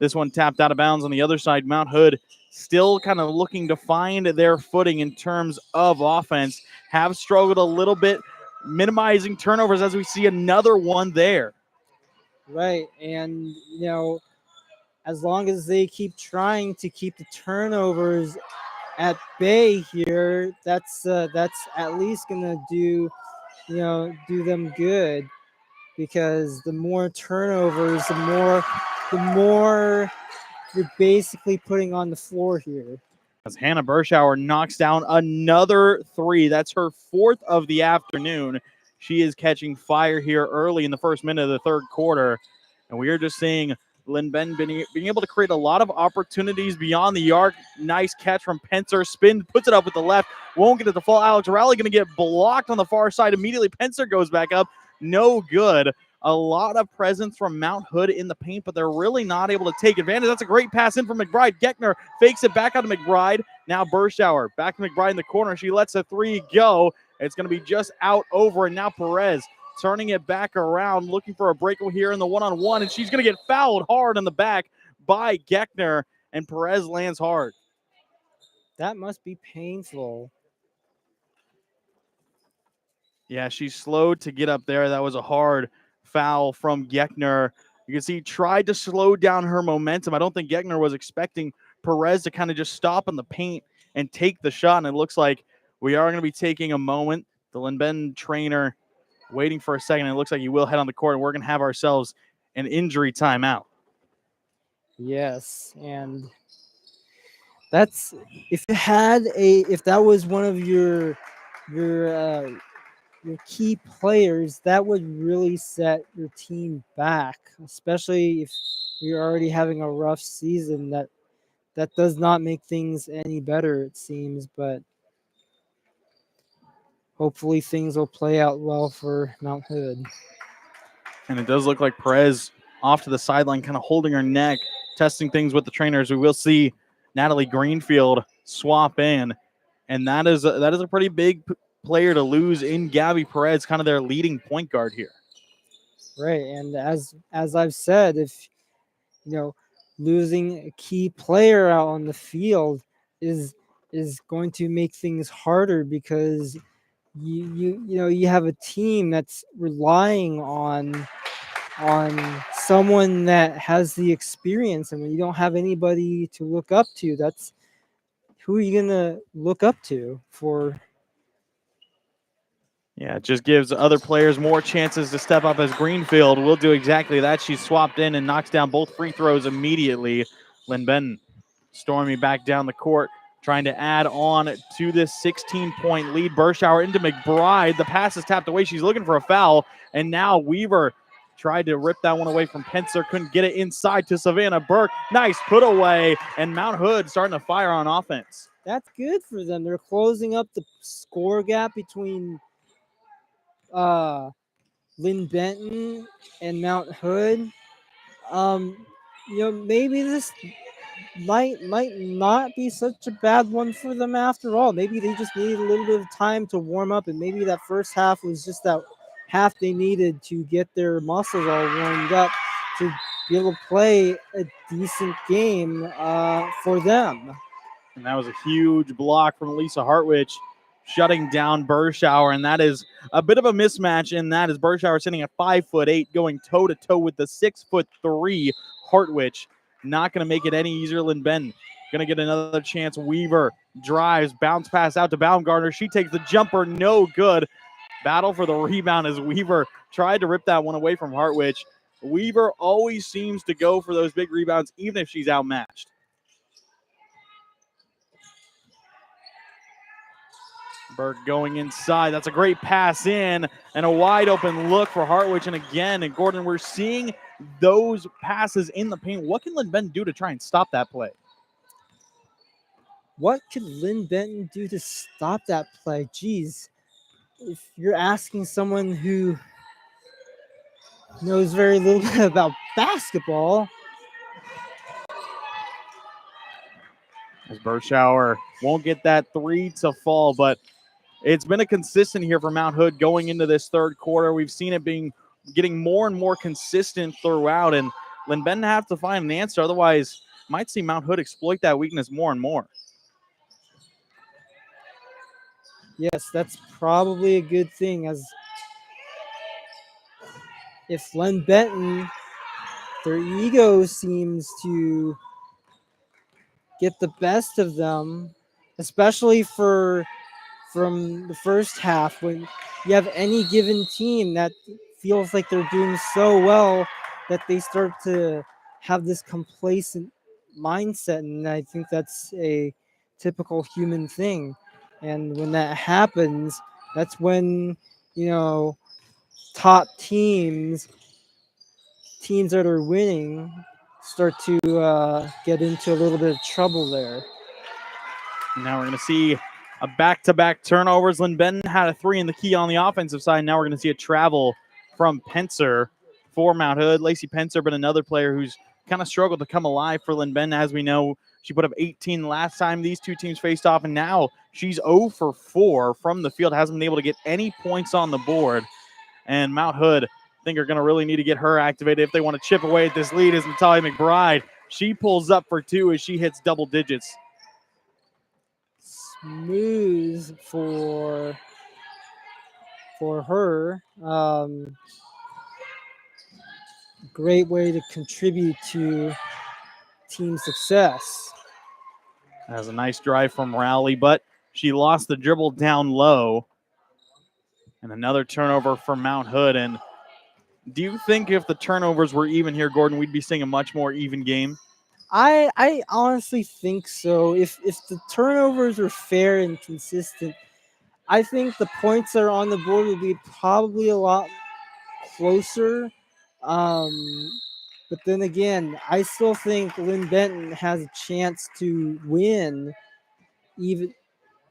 this one tapped out of bounds on the other side. Mount Hood still kind of looking to find their footing in terms of offense. Have struggled a little bit minimizing turnovers, as we see another one there. Right, and as long as they keep trying to keep the turnovers at bay here, that's at least gonna do them good, because the more turnovers, the more you're basically putting on the floor here. As Hannah Burschauer knocks down another three. That's her fourth of the afternoon. She is catching fire here early in the first minute of the third quarter. And we are just seeing Linn Benton being able to create a lot of opportunities beyond the arc. Nice catch from Pencer. Spin, puts it up with the left. Won't get it to fall. Alex Rowley going to get blocked on the far side. Immediately, Pencer goes back up. No good. A lot of presence from Mount Hood in the paint, but they're really not able to take advantage. That's a great pass in from McBride. Geckner fakes it back out to McBride. Now Burschauer back to McBride in the corner. She lets a three go. It's going to be just out over, and now Perez turning it back around, looking for a breakaway here in the one-on-one, and she's going to get fouled hard in the back by Geckner, and Perez lands hard. That must be painful. Yeah, she's slowed to get up there. That was a hard foul from Geckner. You can see tried to slow down her momentum. I don't think Geckner was expecting Perez to kind of just stop in the paint and take the shot, and it looks like we are going to be taking a moment. The Linn Benton trainer waiting for a second. It looks like he will head on the court, and we're going to have ourselves an injury timeout. Yes, and that's if that was one of your key players, that would really set your team back, especially if you're already having a rough season. That does not make things any better, it seems, but hopefully things will play out well for Mount Hood. And it does look like Perez off to the sideline, kind of holding her neck, testing things with the trainers. We will see Natalie Greenfield swap in, and that is a pretty big player to lose in Gabby Perez, kind of their leading point guard here. Right, and as I've said, if losing a key player out on the field is going to make things harder, because you have a team that's relying on someone that has the experience, and when you don't have anybody to look up to, that's who are you gonna look up to for? Yeah, it just gives other players more chances to step up, as Greenfield will do exactly that. She's swapped in and knocks down both free throws immediately. Linn Benton storming back down the court, trying to add on to this 16-point lead. Burschauer into McBride. The pass is tapped away. She's looking for a foul, and now Weaver tried to rip that one away from Pencer. Couldn't get it inside to Savannah Burke. Nice put away, and Mount Hood starting to fire on offense. That's good for them. They're closing up the score gap between Linn Benton and Mount Hood. Maybe this might not be such a bad one for them after all. Maybe they just needed a little bit of time to warm up, and maybe that first half was just that half they needed to get their muscles all warmed up to be able to play a decent game for them. And that was a huge block from Lisa Hartwich, shutting down Burschauer, and that is a bit of a mismatch in that, as Burschauer sitting at 5'8", going toe-to-toe with the 6'3" Hartwich. Not going to make it any easier. Linn Benton going to get another chance. Weaver drives, bounce pass out to Baumgartner. She takes the jumper, no good. Battle for the rebound as Weaver tried to rip that one away from Hartwich. Weaver always seems to go for those big rebounds, even if she's outmatched. Burke going inside. That's a great pass in and a wide open look for Hartwich. And again, and Gordon, we're seeing those passes in the paint. What can Linn Benton do to try and stop that play? What could Linn Benton do to stop that play? Geez, if you're asking someone who knows very little bit about basketball. As Burschauer won't get that three to fall, but it's been a consistent here for Mount Hood going into this third quarter. We've seen it getting more and more consistent throughout, and Linn Benton have to find an answer. Otherwise, might see Mount Hood exploit that weakness more and more. Yes, that's probably a good thing, as if Linn Benton, their ego seems to get the best of them, especially from the first half, when you have any given team that feels like they're doing so well that they start to have this complacent mindset. And I think that's a typical human thing. And when that happens, that's when, top teams that are winning start to get into a little bit of trouble there. Now we're going to see a back-to-back turnovers. Linn Benton had a three in the key on the offensive side. Now we're going to see a travel from Pencer for Mount Hood. Lacey Pencer, but another player who's kind of struggled to come alive for Linn Benton. As we know, she put up 18 last time these two teams faced off, and now she's 0 for 4 from the field. Hasn't been able to get any points on the board. And Mount Hood, I think, are going to really need to get her activated if they want to chip away at this lead. Is Natalia McBride. She pulls up for 2 as she hits double digits. Smooth for her. Great way to contribute to team success. That was a nice drive from Rowley, but she lost the dribble down low. And another turnover for Mount Hood. And do you think if the turnovers were even here, Gordon, we'd be seeing a much more even game? I honestly think so. If the turnovers are fair and consistent, I think the points that are on the board will be probably a lot closer. But then again, I still think Linn Benton has a chance to win, even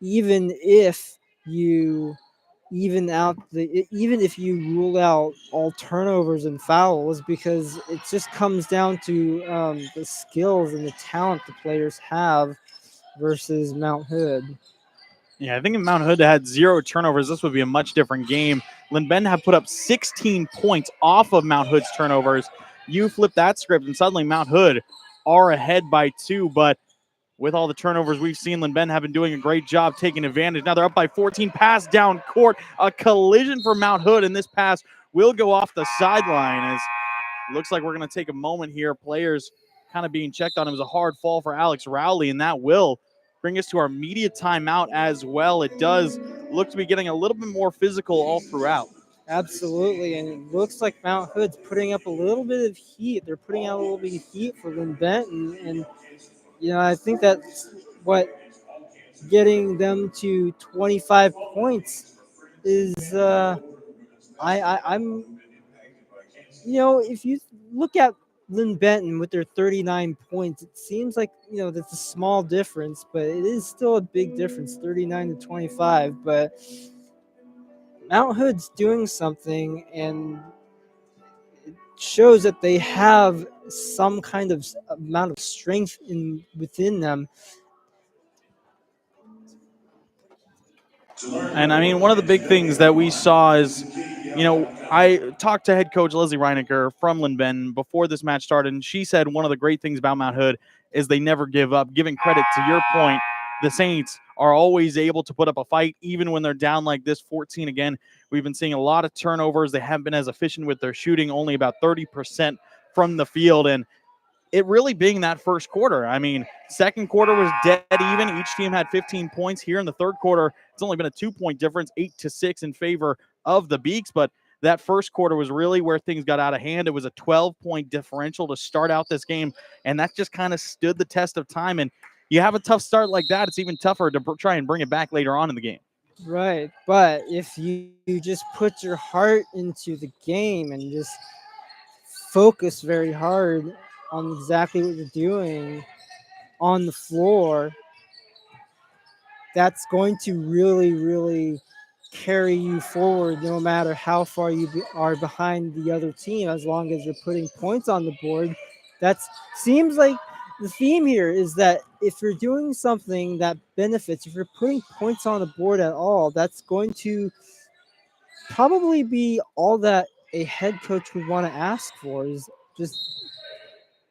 if you even if you rule out all turnovers and fouls, because it just comes down to the skills and the talent the players have versus Mount Hood. Yeah, I think if Mount Hood had 0 turnovers, this would be a much different game. Linn Benton have put up 16 points off of Mount Hood's turnovers. You flip that script, and suddenly Mount Hood are ahead by 2, but with all the turnovers we've seen, Linn Benton have been doing a great job taking advantage. Now they're up by 14, pass down court, a collision for Mount Hood, and this pass will go off the sideline. As it looks like we're going to take a moment here. Players kind of being checked on. It was a hard fall for Alex Rowley, and that will bring us to our media timeout as well. It does look to be getting a little bit more physical all throughout. Absolutely, and it looks like Mount Hood's putting up a little bit of heat. They're putting out a little bit of heat for Linn Benton, and I think that's what getting them to 25 points is. I'm if you look at Linn Benton with their 39 points, it seems like that's a small difference, but it is still a big difference, 39 to 25. But Mount Hood's doing something, and it shows that they have some kind of amount of strength within them. And I mean, one of the big things that we saw is, I talked to head coach Leslie Reinecker from Linn Benton before this match started, and she said one of the great things about Mount Hood is they never give up. Giving credit to your point, the Saints are always able to put up a fight, even when they're down like this, 14 again. We've been seeing a lot of turnovers. They haven't been as efficient with their shooting, only about 30% from the field, and it really being that first quarter. I mean, second quarter was dead even. Each team had 15 points. Here in the third quarter, it's only been a 2-point difference, 8-6 in favor of the Beaks. But that first quarter was really where things got out of hand. It was a 12-point differential to start out this game, and that just kind of stood the test of time. And you have a tough start like that, it's even tougher to try and bring it back later on in the game. Right. But if you just put your heart into the game and just focus very hard on exactly what you're doing on the floor, that's going to really, really carry you forward no matter how far are behind the other team, as long as you're putting points on the board. That seems like the theme here is that if you're doing something that benefits, if you're putting points on the board at all, that's going to probably be all that a head coach would want to ask for, is just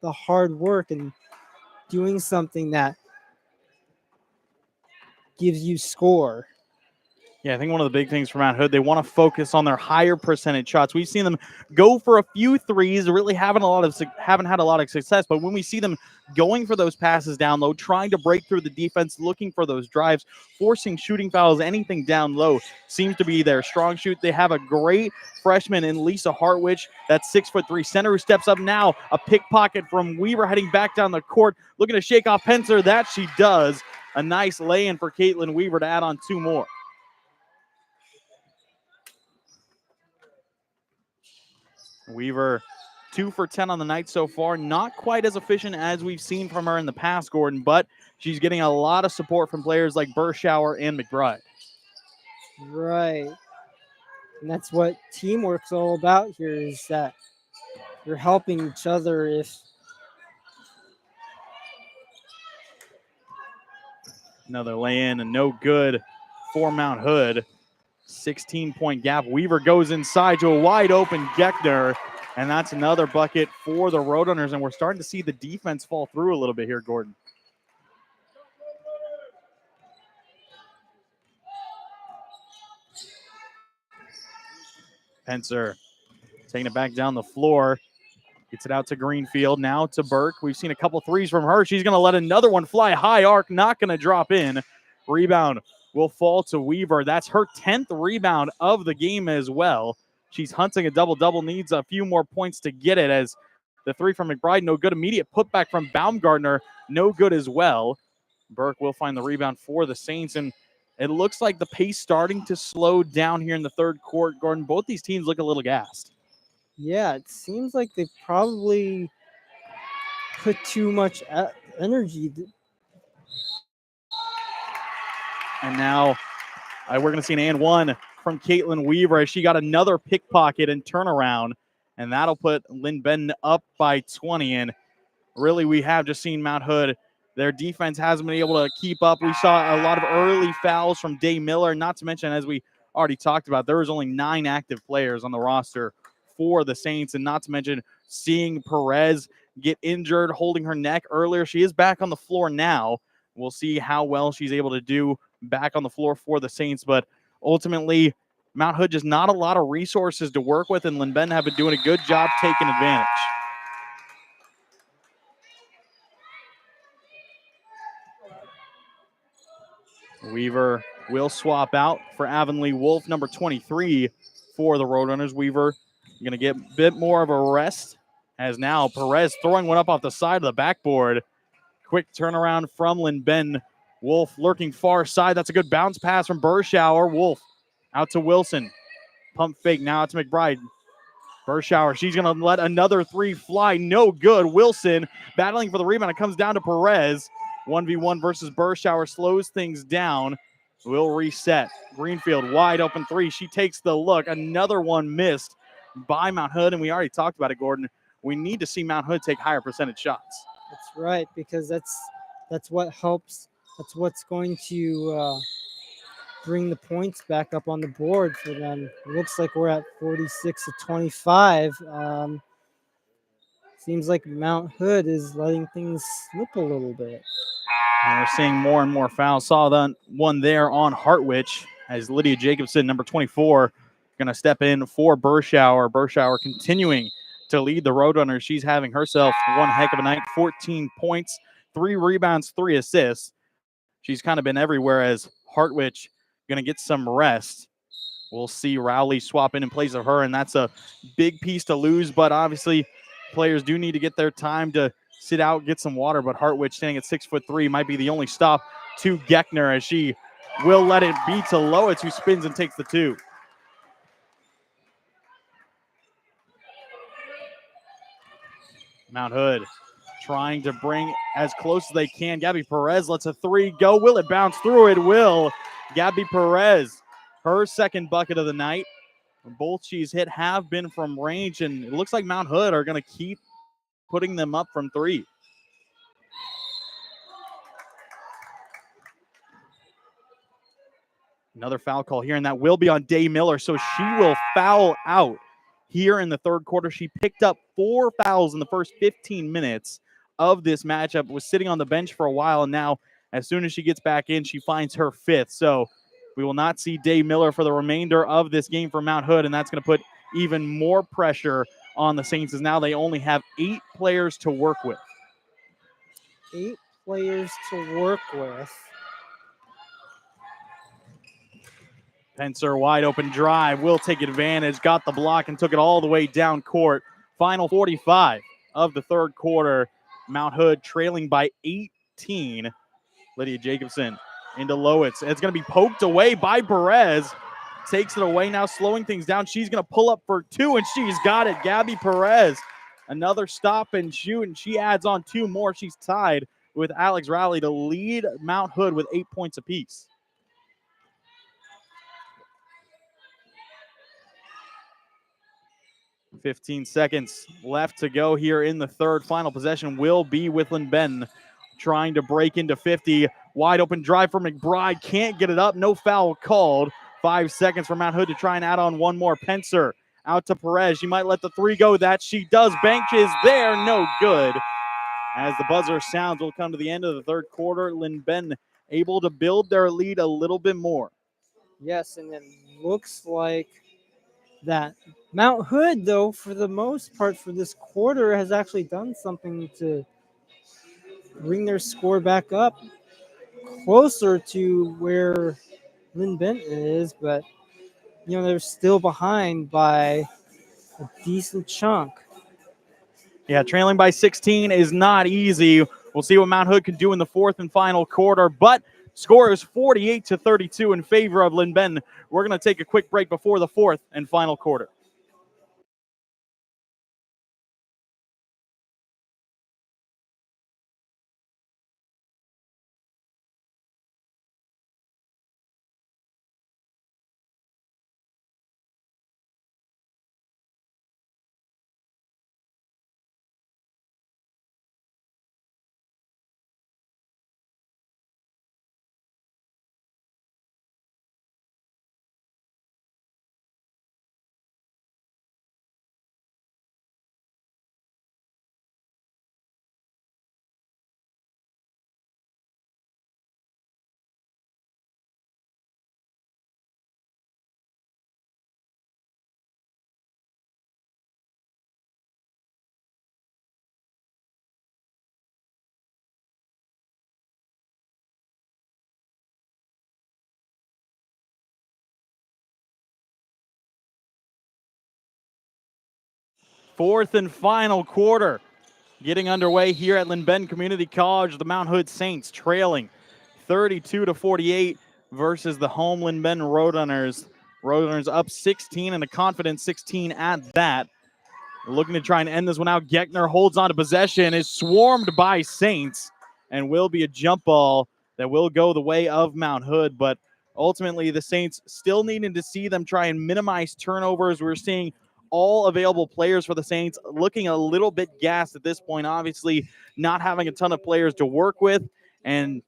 the hard work and doing something that gives you score. Yeah, I think one of the big things for Mount Hood, they want to focus on their higher percentage shots. We've seen them go for a few threes, really haven't had a lot of success. But when we see them going for those passes down low, trying to break through the defense, looking for those drives, forcing shooting fouls, anything down low seems to be their strong shoot. They have a great freshman in Lisa Hartwich, that's 6'3" center, who steps up now. A pickpocket from Weaver heading back down the court, looking to shake off Pencer. That she does. A nice lay-in for Caitlin Weaver to add on 2 more. Weaver 2 for 10 on the night so far. Not quite as efficient as we've seen from her in the past, Gordon, but she's getting a lot of support from players like Burschauer and McBride. Right. And that's what teamwork's all about here, is that you're helping each other. If Another lay-in and no good for Mount Hood. 16-point gap. Weaver goes inside to a wide open Geckner, and that's another bucket for the Roadrunners, and we're starting to see the defense fall through a little bit here, Gordon. Pencer taking it back down the floor. Gets it out to Greenfield, now to Burke. We've seen a couple threes from her. She's going to let another one fly high arc, not going to drop in. Rebound will fall to Weaver. That's her 10th rebound of the game as well. She's hunting a double-double, needs a few more points to get it, as the three from McBride, no good. Immediate putback from Baumgartner, no good as well. Burke will find the rebound for the Saints, and it looks like the pace starting to slow down here in the third quarter. Gordon, both these teams look a little gassed. yeah, it seems like they probably put too much energy. And now we're going to see an and one from Caitlin Weaver as she got another pickpocket and turnaround. And that'll put Linn Benton up by 20. And really, we have just seen Mount Hood. Their defense hasn't been able to keep up. We saw a lot of early fouls from Day Miller, not to mention, as we already talked about, there was only 9 active players on the roster for the Saints, and not to mention seeing Perez get injured, holding her neck earlier. She is back on the floor now. We'll see how well she's able to do back on the floor for the Saints, but ultimately, Mount Hood just not a lot of resources to work with, and Linn Benton have been doing a good job taking advantage. Weaver will swap out for Avonlea Wolf, number 23 for the Roadrunners. Weaver going to get a bit more of a rest, as now Perez throwing one up off the side of the backboard. Quick turnaround from Linn Benton. Wolf lurking far side. That's a good bounce pass from Burschauer. Wolf out to Wilson. Pump fake now out to McBride. Burschauer, she's going to let another three fly. No good. Wilson battling for the rebound. It comes down to Perez. 1v1 versus Burschauer slows things down. Will reset. Greenfield wide open three. She takes the look. Another one missed by Mount Hood, and we already talked about it, Gordon. We need to see Mount Hood take higher percentage shots. That's right, because that's what helps. That's what's going to bring the points back up on the board for them. It looks like we're at 46 to 25. Seems like Mount Hood is letting things slip a little bit. And we're seeing more and more fouls. Saw that one there on Hartwich as Lydia Jacobson, number 24, going to step in for Burschauer. Burschauer continuing to lead the Roadrunners. She's having herself one heck of a night. 14 points, 3 rebounds, 3 assists. She's kind of been everywhere, as Hartwich going to get some rest. We'll see Rowley swap in place of her, and that's a big piece to lose. But obviously, players do need to get their time to sit out, get some water. But Hartwich, standing at 6'3", might be the only stop to Geckner, as she will let it be to Lowitz, who spins and takes the 2. Mount Hood trying to bring as close as they can. Gabby Perez lets a 3 go. Will it bounce through? It will. Gabby Perez, her second bucket of the night. Both she's hit have been from range, and it looks like Mount Hood are going to keep putting them up from 3. Another foul call here, and that will be on Day Miller, so she will foul out here in the third quarter. She picked up 4 fouls in the first 15 minutes of this matchup, was sitting on the bench for a while, and now as soon as she gets back in, she finds her 5th. So we will not see Day Miller for the remainder of this game for Mount Hood, and that's going to put even more pressure on the Saints, as now they only have 8 players to work with. 8 players to work with. Pencer, wide open drive, will take advantage, got the block and took it all the way down court. Final 45 of the third quarter. Mount Hood trailing by 18. Lydia Jacobson into Lowitz. It's going to be poked away by Perez. Takes it away now, slowing things down. She's going to pull up for 2, and she's got it. Gabby Perez, another stop and shoot, and she adds on 2 more. She's tied with Alex Rowley to lead Mount Hood with 8 points apiece. .15 seconds left to go here in the third. Final possession will be with Linn trying to break into 50. Wide open drive for McBride. Can't get it up. No foul called. 5 seconds for Mount Hood to try and add on one more. Pencer out to Perez. She might let the 3 go. That she does. Bank is there. No good. As the buzzer sounds, we'll come to the end of the third quarter. Linn able to build their lead a little bit more. Yes, and it looks like that Mount Hood, though, for the most part for this quarter, has actually done something to bring their score back up closer to where Linn Benton is, but they're still behind by a decent chunk. Yeah, trailing by 16 is not easy. We'll see what Mount Hood can do in the fourth and final quarter, but score is 48-32 in favor of Linn Benton. We're going to take a quick break before the fourth and final quarter. Fourth and final quarter getting underway here at Linn Benton Community College. The Mount Hood Saints trailing 32-48 versus the home Linn Benton Roadrunners. Roadrunners up 16 and a confident 16 at that. They're looking to try and end this one out. Geckner holds on to possession, is swarmed by Saints, and will be a jump ball that will go the way of Mount Hood. But ultimately, the Saints still needing to see them try and minimize turnovers. We're seeing all available players for the Saints looking a little bit gassed at this point, obviously not having a ton of players to work with and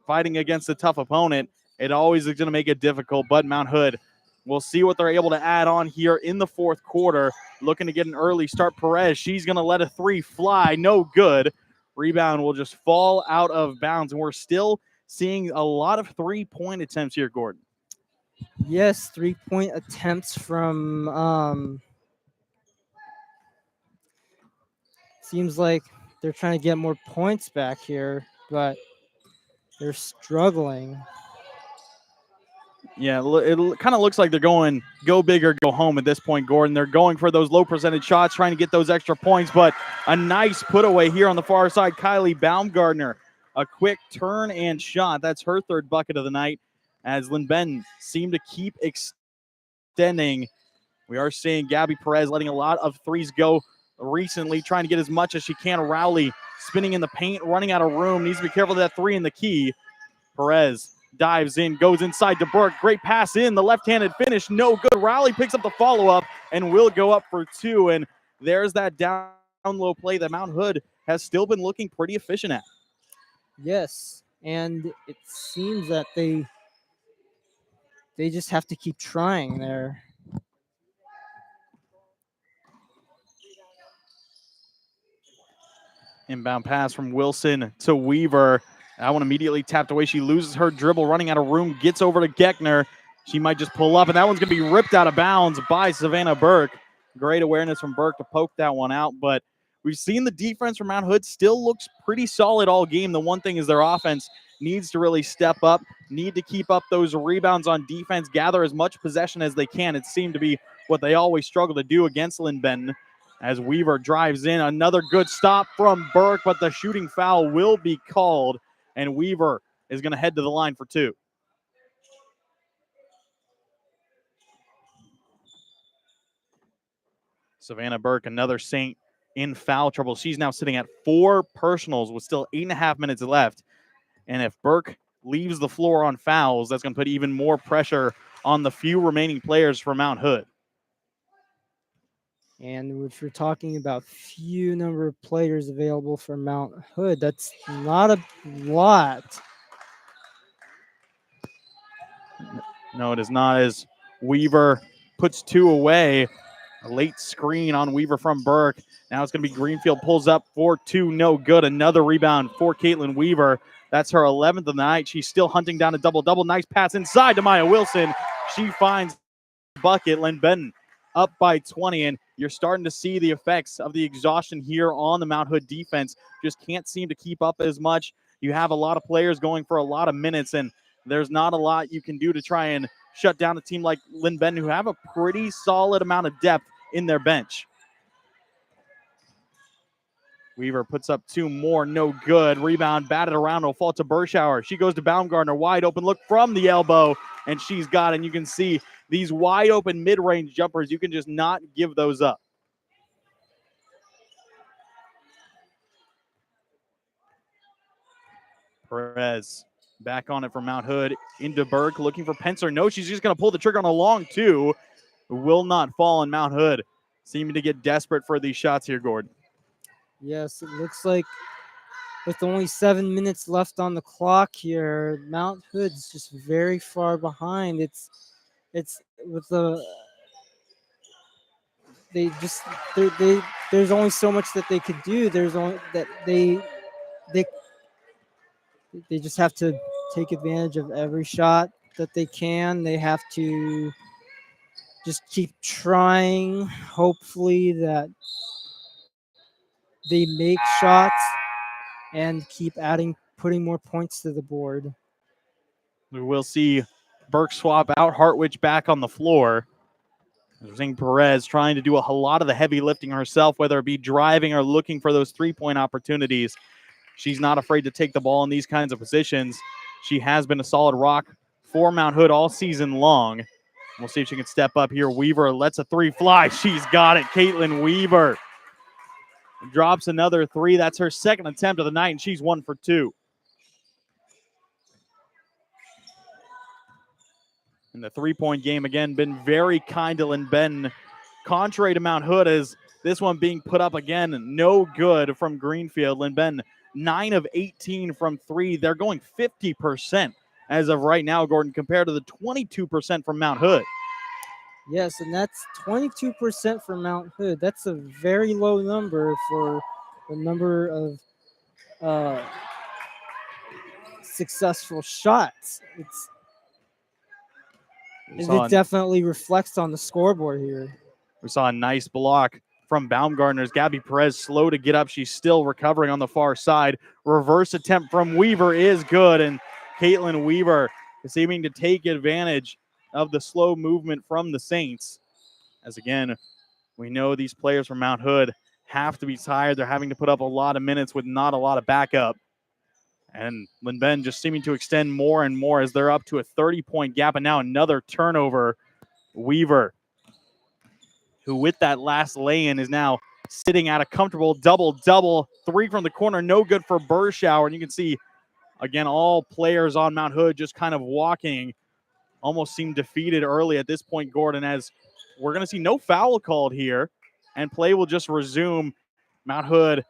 fighting against a tough opponent. It always is going to make it difficult, but Mount Hood, we'll see what they're able to add on here in the fourth quarter. Looking to get an early start. Perez, she's going to let a 3 fly. No good. Rebound will just fall out of bounds, and we're still seeing a lot of 3-point attempts here, Gordon. Yes, 3-point attempts from seems like they're trying to get more points back here, but they're struggling. Yeah, it kind of looks like they're going go big or go home at this point, Gordon. They're going for those low percentage shots, trying to get those extra points, but a nice put away here on the far side. Kylie Baumgartner, a quick turn and shot. That's her third bucket of the night. as Linn Ben seem to keep extending. We are seeing Gabby Perez letting a lot of threes go recently, trying to get as much as she can. Rowley spinning in the paint, running out of room. Needs to be careful of that three in the key. Perez dives in, goes inside to Burke. Great pass in, the left-handed finish, no good. Rowley picks up the follow-up and will go up for two. And there's that down low play that Mount Hood has still been looking pretty efficient at. Yes, and it seems that they just have to keep trying there. Inbound pass from Wilson to Weaver. That one immediately tapped away. She loses her dribble, running out of room, gets over to Geckner. She might just pull up, and that one's going to be ripped out of bounds by Savannah Burke. Great awareness from Burke to poke that one out, but we've seen the defense from Mount Hood still looks pretty solid all game. The one thing is their offense needs to really step up, need to keep up those rebounds on defense, gather as much possession as they can. It seemed to be what they always struggle to do against Linn Benton. As Weaver drives in, another good stop from Burke, but the shooting foul will be called, and Weaver is going to head to the line for two. Savannah Burke, another Saint in foul trouble. She's now sitting at 4 personals with still 8.5 minutes left. And if Burke leaves the floor on fouls, that's going to put even more pressure on the few remaining players for Mount Hood. And if you're talking about few number of players available for Mount Hood, that's not a lot. No, it is not, as Weaver puts 2 away. A late screen on Weaver from Burke. Now it's going to be Greenfield pulls up for 2, no good. Another rebound for Caitlin Weaver. That's her 11th of the night. She's still hunting down a double-double. Nice pass inside to Maya Wilson. She finds bucket. Linn Benton up by 20, and you're starting to see the effects of the exhaustion here on the Mount Hood defense. Just can't seem to keep up as much. You have a lot of players going for a lot of minutes, and there's not a lot you can do to try and shut down a team like Linn Benton, who have a pretty solid amount of depth in their bench. Weaver puts up 2 more, no good. Rebound batted around, will fall to Bershauer. She goes to Baumgartner, wide open look from the elbow, and she's got it. And you can see these wide open mid-range jumpers, you can just not give those up. Perez back on it for Mount Hood, into Burke, looking for Pencer. No, she's just going to pull the trigger on a long 2. Will not fall, in Mount Hood seeming to get desperate for these shots here, Gord. Yes, it looks like with only 7 minutes left on the clock here, Mount Hood's just very far behind. It's with the there's only so much that they could do. There's only that they just have to take advantage of every shot that they can. They have to just keep trying. Hopefully that they make shots and keep putting more points to the board. We will see Burke swap out, Hartwich back on the floor. We're seeing Perez trying to do a lot of the heavy lifting herself, whether it be driving or looking for those three-point opportunities. She's not afraid to take the ball in these kinds of positions. She has been a solid rock for Mount Hood all season long. We'll see if she can step up here. Weaver lets a 3 fly. She's got it. Caitlin Weaver drops another 3. That's her second attempt of the night, and she's 1 for 2. And the three-point game, again, been very kind to Linn Benton. Contrary to Mount Hood, as this one being put up again, no good from Greenfield. Linn Benton, 9 of 18 from 3. They're going 50% as of right now, Gordon, compared to the 22% from Mount Hood. Yes, and that's 22% for Mount Hood. That's a very low number for the number of successful shots. It definitely reflects on the scoreboard here. We saw a nice block from Baumgartner's Gabby Perez, slow to get up. She's still recovering on the far side. Reverse attempt from Weaver is good, and Caitlin Weaver is seeming to take advantage of the slow movement from the Saints. As again, we know these players from Mount Hood have to be tired. They're having to put up a lot of minutes with not a lot of backup. And Linn Ben just seeming to extend more and more as they're up to a 30-point gap. And now another turnover. Weaver, who with that last lay-in is now sitting at a comfortable double-double. 3 from the corner, no good for Burschauer. And you can see, again, all players on Mount Hood just kind of walking, almost seem defeated early at this point, Gordon, as we're going to see no foul called here, and play will just resume. Mount Hood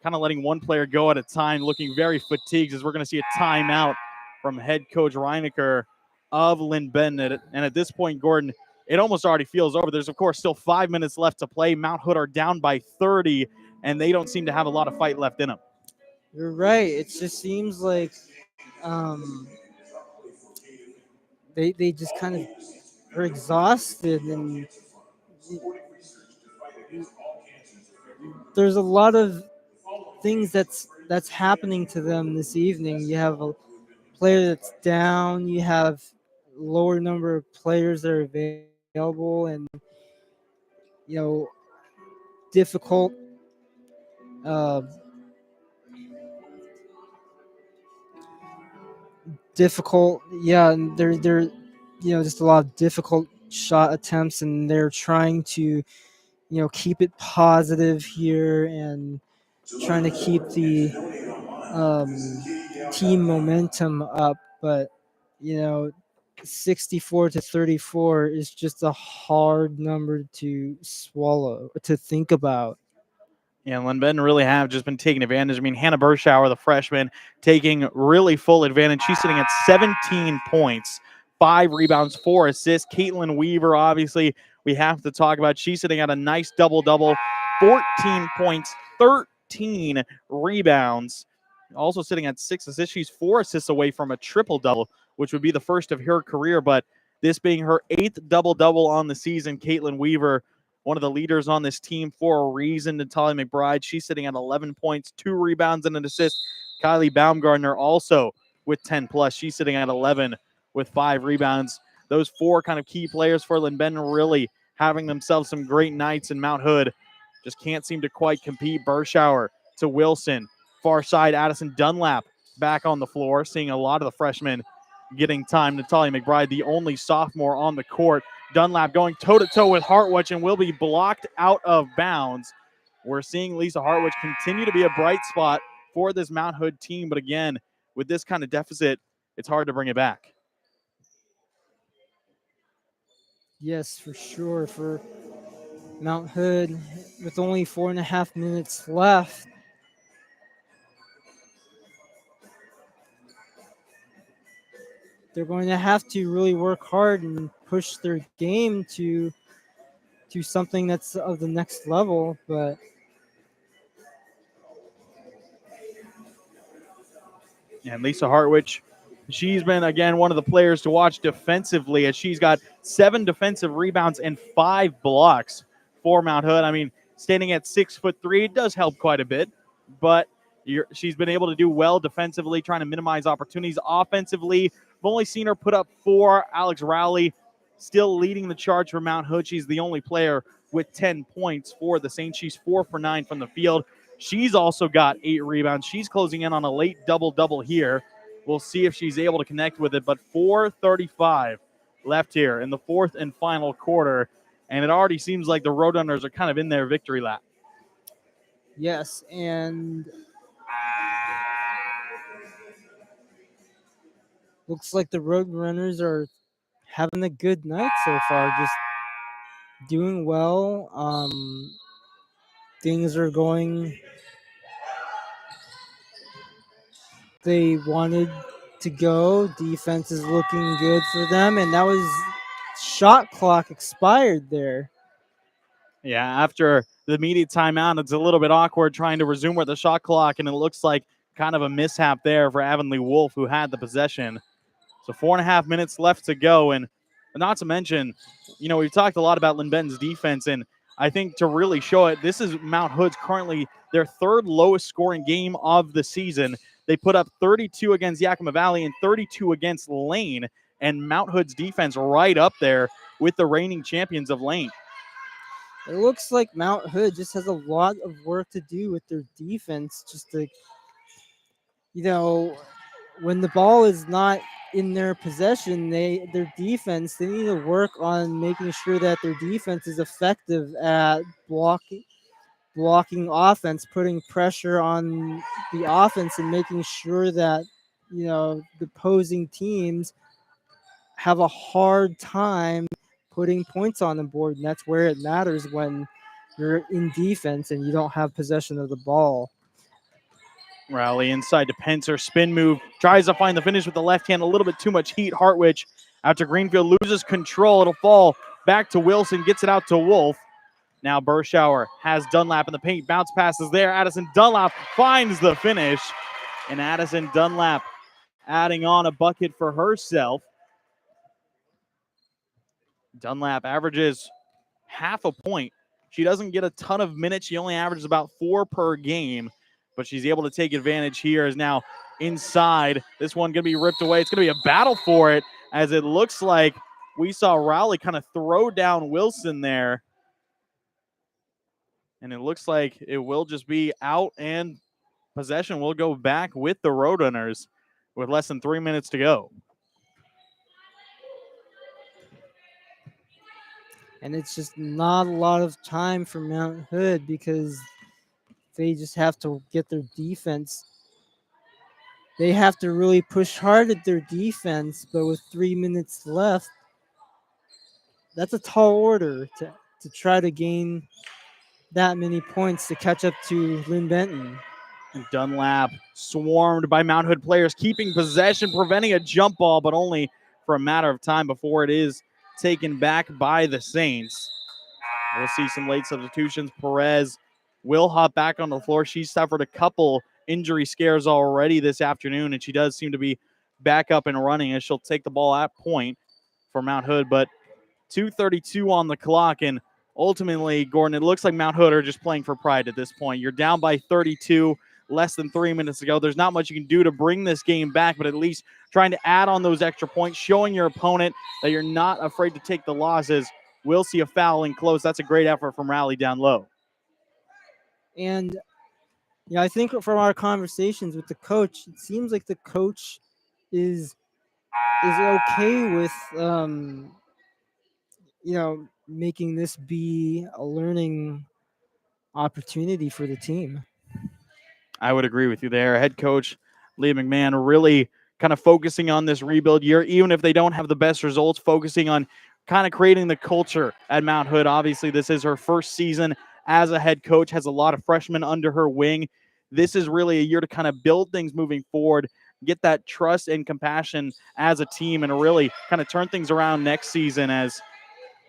kind of letting one player go at a time, looking very fatigued, as we're going to see a timeout from head coach Reinecker of Linn Ben. And at this point, Gordon, it almost already feels over. There's, of course, still 5 minutes left to play. Mount Hood are down by 30, and they don't seem to have a lot of fight left in them. You're right. It just seems like they just kind of are exhausted, and there's a lot of things that's happening to them this evening. You have a player that's down. You have lower number of players that are available, and difficult. Uh, difficult, yeah, and they're just a lot of difficult shot attempts, and they're trying to keep it positive here and trying to keep the team momentum up, but 64-34 is just a hard number to swallow, to think about. Yeah, Linn Ben really have just been taking advantage. I mean, Hannah Burschauer, the freshman, taking really full advantage. She's sitting at 17 points, 5 rebounds, 4 assists. Caitlin Weaver, obviously, we have to talk about. She's sitting at a nice double-double, 14 points, 13 rebounds. Also sitting at 6 assists. She's 4 assists away from a triple-double, which would be the first of her career, but this being her 8th double-double on the season. Caitlin Weaver, one of the leaders on this team for a reason. Natalia McBride, she's sitting at 11 points, 2 rebounds, and an assist. Kylie Baumgartner also with 10 plus. She's sitting at 11 with 5 rebounds. Those 4 kind of key players for Linn Ben really having themselves some great nights, in Mount Hood just can't seem to quite compete. Burschauer to Wilson. Far side, Addison Dunlap back on the floor, seeing a lot of the freshmen getting time. Natalia McBride, the only sophomore on the court. Dunlap going toe-to-toe with Hartwich and will be blocked out of bounds. We're seeing Lisa Hartwich continue to be a bright spot for this Mount Hood team, but again, with this kind of deficit, it's hard to bring it back. Yes, for sure. For Mount Hood, with only 4.5 minutes left, they're going to have to really work hard and push their game to something that's of the next level. But And Lisa Hartwich, she's been, again, one of the players to watch defensively, as she's got 7 defensive rebounds and 5 blocks for Mount Hood. I mean, standing at 6'3", it does help quite a bit, but she's been able to do well defensively, trying to minimize opportunities. Offensively, I've only seen her put up 4. Alex Rowley still leading the charge for Mount Hood. She's the only player with 10 points for the Saints. She's 4 for 9 from the field. She's also got 8 rebounds. She's closing in on a late double-double here. We'll see if she's able to connect with it, but 4:35 left here in the 4th and final quarter, and it already seems like the Roadrunners are kind of in their victory lap. yes, and looks like the Roadrunners are having a good night so far, just doing well. Things are going they wanted to go. Defense is looking good for them, and that was shot clock expired there. Yeah, after the immediate timeout, it's a little bit awkward trying to resume with the shot clock, and it looks like kind of a mishap there for Avonlea Wolf, who had the possession. So 4.5 minutes left to go, and not to mention, we've talked a lot about Linn Ben's defense, and I think to really show it, this is Mount Hood's currently their 3rd lowest scoring game of the season. They put up 32 against Yakima Valley and 32 against Lane, and Mount Hood's defense right up there with the reigning champions of Lane. It looks like Mount Hood just has a lot of work to do with their defense, just to you know, when the ball is not in their possession, their defense, they need to work on making sure that their defense is effective at blocking offense, putting pressure on the offense, and making sure that the opposing teams have a hard time putting points on the board, and that's where it matters when you're in defense and you don't have possession of the ball. Rally inside to Pencer, spin move, tries to find the finish with the left hand, a little bit too much heat. Hartwich after Greenfield loses control. It'll fall back to Wilson, gets it out to Wolf. Now Burschauer has Dunlap in the paint, bounce passes there. Addison Dunlap finds the finish, and Addison Dunlap adding on a bucket for herself. Dunlap averages half a point. She doesn't get a ton of minutes. She only averages about 4 per game, but she's able to take advantage here. Is now inside. This one going to be ripped away. It's going to be a battle for it, as it looks like we saw Rowley kind of throw down Wilson there. And it looks like it will just be out, and possession will go back with the Roadrunners with less than 3 minutes to go. And it's just not a lot of time for Mount Hood because they just have to get their defense. They have to really push hard at their defense, but with 3 minutes left, that's a tall order to try to gain that many points to catch up to Linn Benton. Dunlap swarmed by Mount Hood players, keeping possession, preventing a jump ball, but only for a matter of time before it is taken back by the Saints. We'll see some late substitutions. Perez will hop back on the floor. She's suffered a couple injury scares already this afternoon, and she does seem to be back up and running as she'll take the ball at point for Mount Hood. But 2:32 on the clock, and ultimately, Gordon, it looks like Mount Hood are just playing for pride at this point. You're down by 32, less than 3 minutes to go. There's not much you can do to bring this game back, but at least trying to add on those extra points, showing your opponent that you're not afraid to take the losses. We'll see a foul in close. That's a great effort from Rowley down low. And I think from our conversations with the coach, it seems like the coach is okay with making this be a learning opportunity for the team. I would agree with you there. Head coach Leah McMahon really kind of focusing on this rebuild year, even if they don't have the best results, focusing on kind of creating the culture at Mount Hood. Obviously, this is her first season as a head coach, has a lot of freshmen under her wing. This is really a year to kind of build things moving forward, get that trust and compassion as a team, and really kind of turn things around next season. As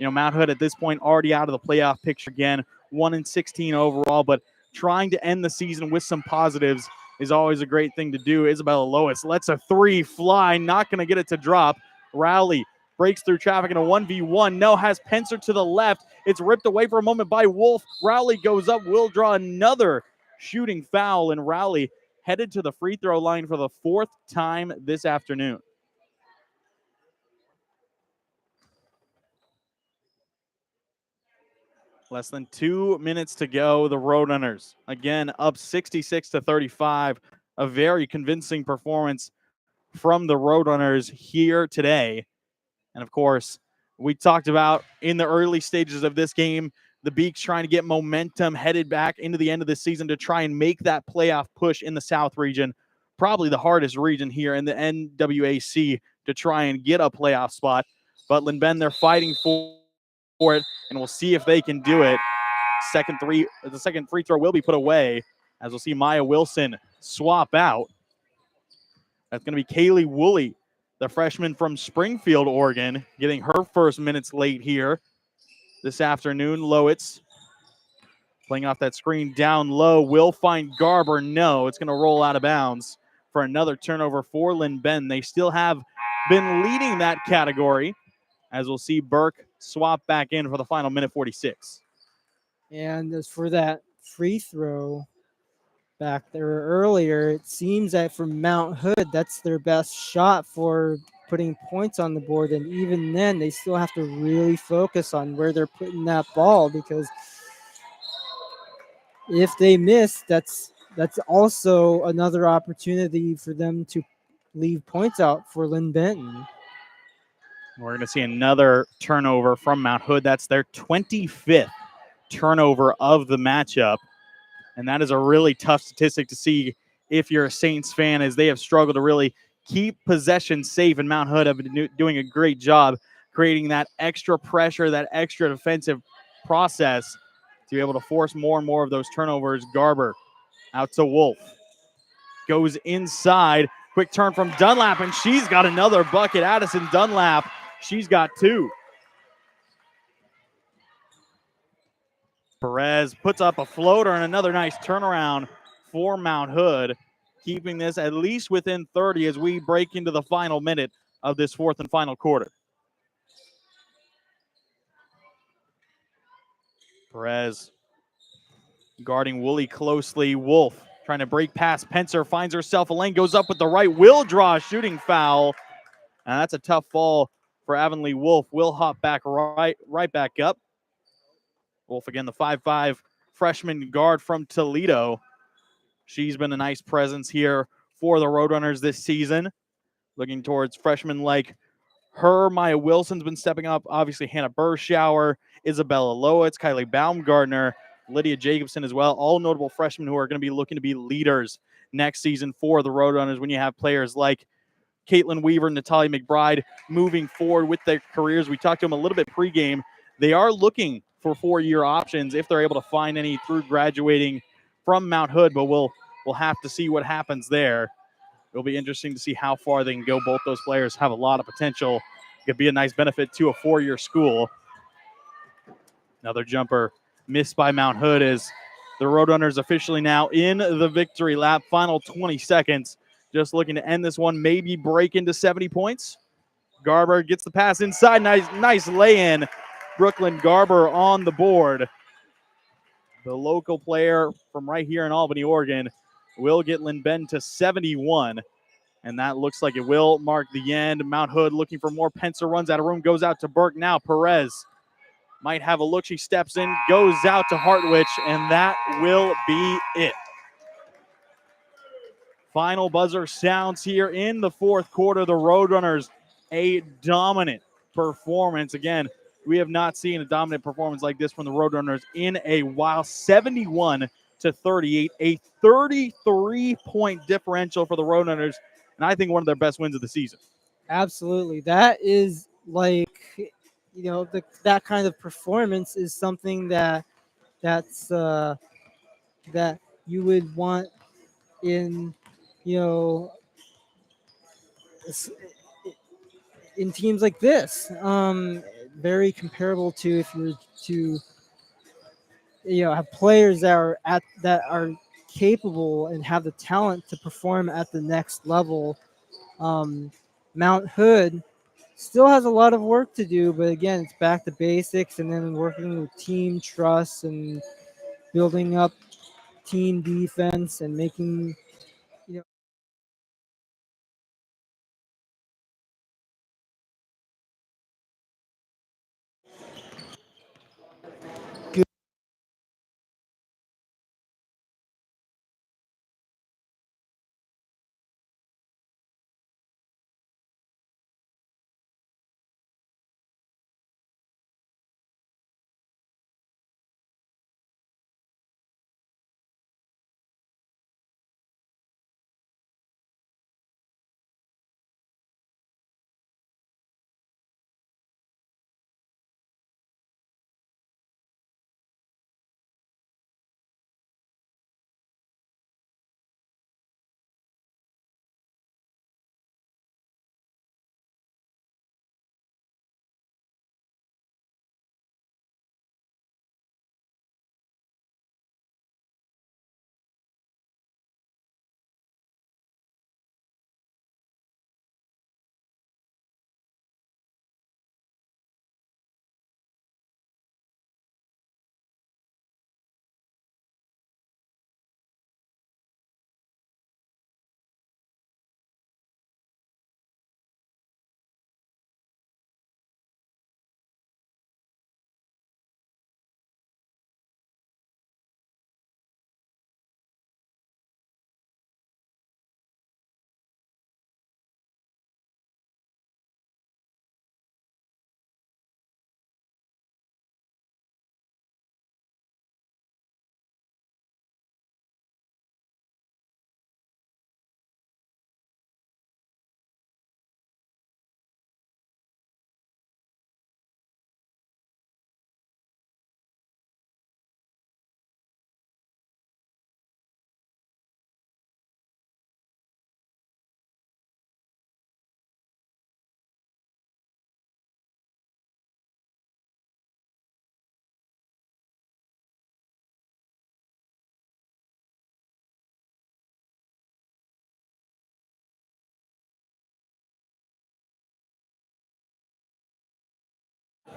Mount Hood at this point already out of the playoff picture again, 1-16 overall, but trying to end the season with some positives is always a great thing to do. Isabella Lois lets a 3 fly, not going to get it to drop. Rowley breaks through traffic in a 1v1. No, has Pencer to the left. It's ripped away for a moment by Wolf. Rowley goes up, will draw another shooting foul, and Rowley headed to the free throw line for the 4th time this afternoon. Less than 2 minutes to go. The Roadrunners, again, up 66-35. A very convincing performance from the Roadrunners here today. And, of course, we talked about in the early stages of this game, the Beaks trying to get momentum headed back into the end of the season to try and make that playoff push in the South region. Probably the hardest region here in the NWAC to try and get a playoff spot. But Linn Ben, they're fighting for it, and we'll see if they can do it. The second free throw will be put away, as we'll see Maya Wilson swap out. That's going to be Kaylee Woolley, the freshman from Springfield, Oregon, getting her first minutes late here this afternoon. Lowitz playing off that screen down low. Will find Garber. No, it's going to roll out of bounds for another turnover for Linn Ben. They still have been leading that category, as we'll see Burke swap back in for the final minute 46. And as for that free throw back there earlier, it seems that for Mount Hood, that's their best shot for putting points on the board. And even then, they still have to really focus on where they're putting that ball, because if they miss, that's that's also another opportunity for them to leave points out for Linn Benton. We're going to see another turnover from Mount Hood. That's their 25th turnover of the matchup. And that is a really tough statistic to see if you're a Saints fan, as they have struggled to really keep possession safe. And Mount Hood have been doing a great job creating that extra pressure, that extra defensive process to be able to force more and more of those turnovers. Garber out to Wolf. Goes inside. Quick turn from Dunlap, and she's got another bucket. Addison Dunlap, she's got two. Perez puts up a floater and another nice turnaround for Mount Hood, keeping this at least within 30 as we break into the final minute of this fourth and final quarter. Perez guarding Woolley closely. Wolf trying to break past Pencer, finds herself a lane, goes up with the right, will draw a shooting foul. And that's a tough fall for Avonlea Wolf. Will hop back right back up. Wolf again, the 5'5" freshman guard from Toledo. She's been a nice presence here for the Roadrunners this season. Looking towards freshmen like her. Maya Wilson's been stepping up. Obviously, Hannah Burschauer, Isabella Lowitz, Kylie Baumgartner, Lydia Jacobson as well. All notable freshmen who are going to be looking to be leaders next season for the Roadrunners when you have players like Caitlin Weaver, Natalia McBride moving forward with their careers. We talked to them a little bit pregame. They are looking for four-year options if they're able to find any through graduating from Mount Hood, but we'll have to see what happens there. It'll be interesting to see how far they can go. Both those players have a lot of potential. It could be a nice benefit to a four-year school. Another jumper missed by Mount Hood as the Roadrunners officially now in the victory lap. Final 20 seconds. Just looking to end this one, maybe break into 70 points. Garber gets the pass inside. Nice lay-in. Brooklyn Garber on the board. The local player from right here in Albany, Oregon, will get Linn Benton to 71. And that looks like it will mark the end. Mount Hood looking for more. Pencer runs out of room, goes out to Burke now. Perez might have a look. She steps in, goes out to Hartwich, and that will be it. Final buzzer sounds here in the fourth quarter. The Roadrunners, a dominant performance. Again, we have not seen a dominant performance like this from the Roadrunners in a while. 71-38, a 33-point differential for the Roadrunners, and I think one of their best wins of the season. Absolutely. That is that kind of performance is something that you would want in, in teams like this. Very comparable to if you were to, have players that are capable and have the talent to perform at the next level. Mount Hood still has a lot of work to do, but again, it's back to basics and then working with team trust and building up team defense and making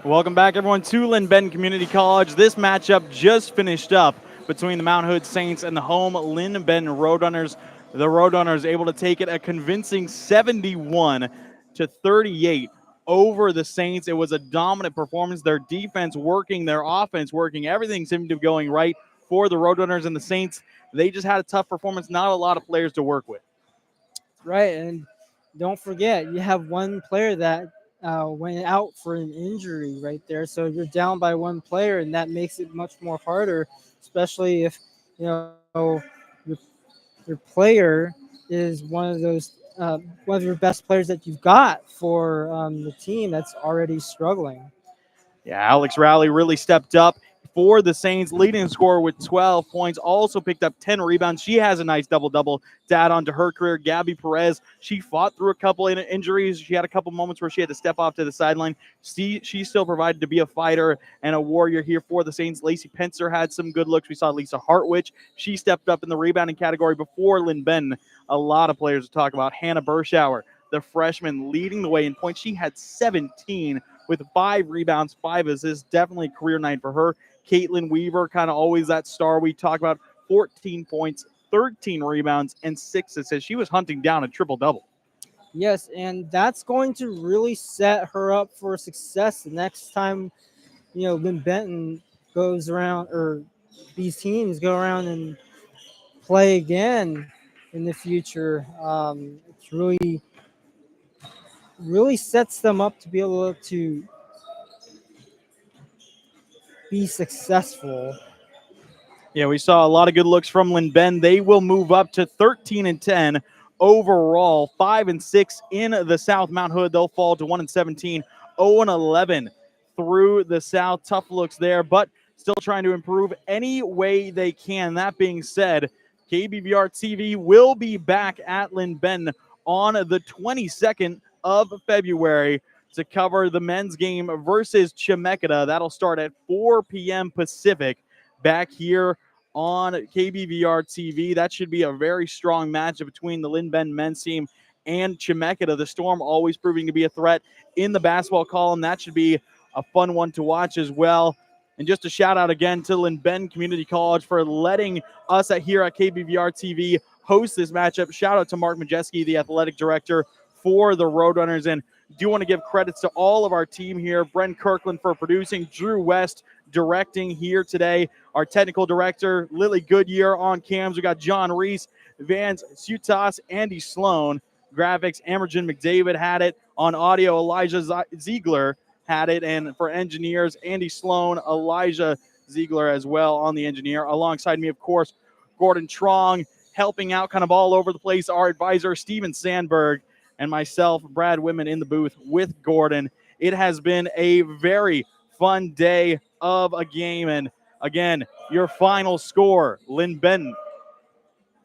Welcome back, everyone, to Linn Benton Community College. This matchup just finished up between the Mount Hood Saints and the home Linn Benton Roadrunners. The Roadrunners able to take it a convincing 71-38 over the Saints. It was a dominant performance. Their defense working, their offense working. Everything seemed to be going right for the Roadrunners, and the Saints, they just had a tough performance. Not a lot of players to work with. Right, and don't forget, you have one player that went out for an injury right there. So you're down by one player, and that makes it much more harder, especially if your player is one of your best players that you've got for the team that's already struggling. Yeah, Alex Rowley really stepped up for the Saints, leading scorer with 12 points, also picked up 10 rebounds. She has a nice double-double to add on to her career. Gabby Perez, she fought through a couple of injuries. She had a couple moments where she had to step off to the sideline. She still provided to be a fighter and a warrior here for the Saints. Lacey Pencer had some good looks. We saw Lisa Hartwich. She stepped up in the rebounding category before Linn Benton. A lot of players to talk about. Hannah Burschauer, the freshman, leading the way in points. She had 17 with 5 rebounds, 5 assists. Definitely a career night for her. Caitlin Weaver, kind of always that star we talk about. 14 points, 13 rebounds, and 6 assists. She was hunting down a triple-double. Yes, and that's going to really set her up for success the next time, Linn Benton goes around, or these teams go around and play again in the future. It's really sets them up to be able to be successful. Yeah, we saw a lot of good looks from Linn Benton. They will move up to 13-10 overall, 5-6 in the South. Mount Hood, they'll fall to 1-17, 0-11 through the South. Tough looks there, but still trying to improve any way they can. That being said, KBVR TV will be back at Linn Benton on the 22nd of February to cover the men's game versus Chemeketa. That'll start at 4 p.m. Pacific back here on KBVR TV. That should be a very strong matchup between the Linn Benton men's team and Chemeketa. The Storm always proving to be a threat in the basketball column. That should be a fun one to watch as well. And just a shout out again to Linn Benton Community College for letting us here at KBVR TV host this matchup. Shout out to Mark Majeski, the athletic director for the Roadrunners. And do want to give credits to all of our team here. Brent Kirkland for producing, Drew West directing here today. Our technical director, Lily Goodyear on cams. We got John Reese, Vance Sutas, Andy Sloan. Graphics, Amergen McDavid had it. On audio, Elijah Ziegler had it. And for engineers, Andy Sloan, Elijah Ziegler as well on the engineer. Alongside me, of course, Gordon Trong, helping out kind of all over the place. Our advisor, Steven Sandberg, and myself, Brad Whitman, in the booth with Gordon. It has been a very fun day of a game. And again, your final score, Linn Benton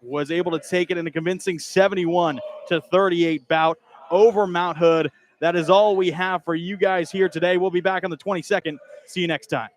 was able to take it in a convincing 71-38 bout over Mount Hood. That is all we have for you guys here today. We'll be back on the 22nd. See you next time.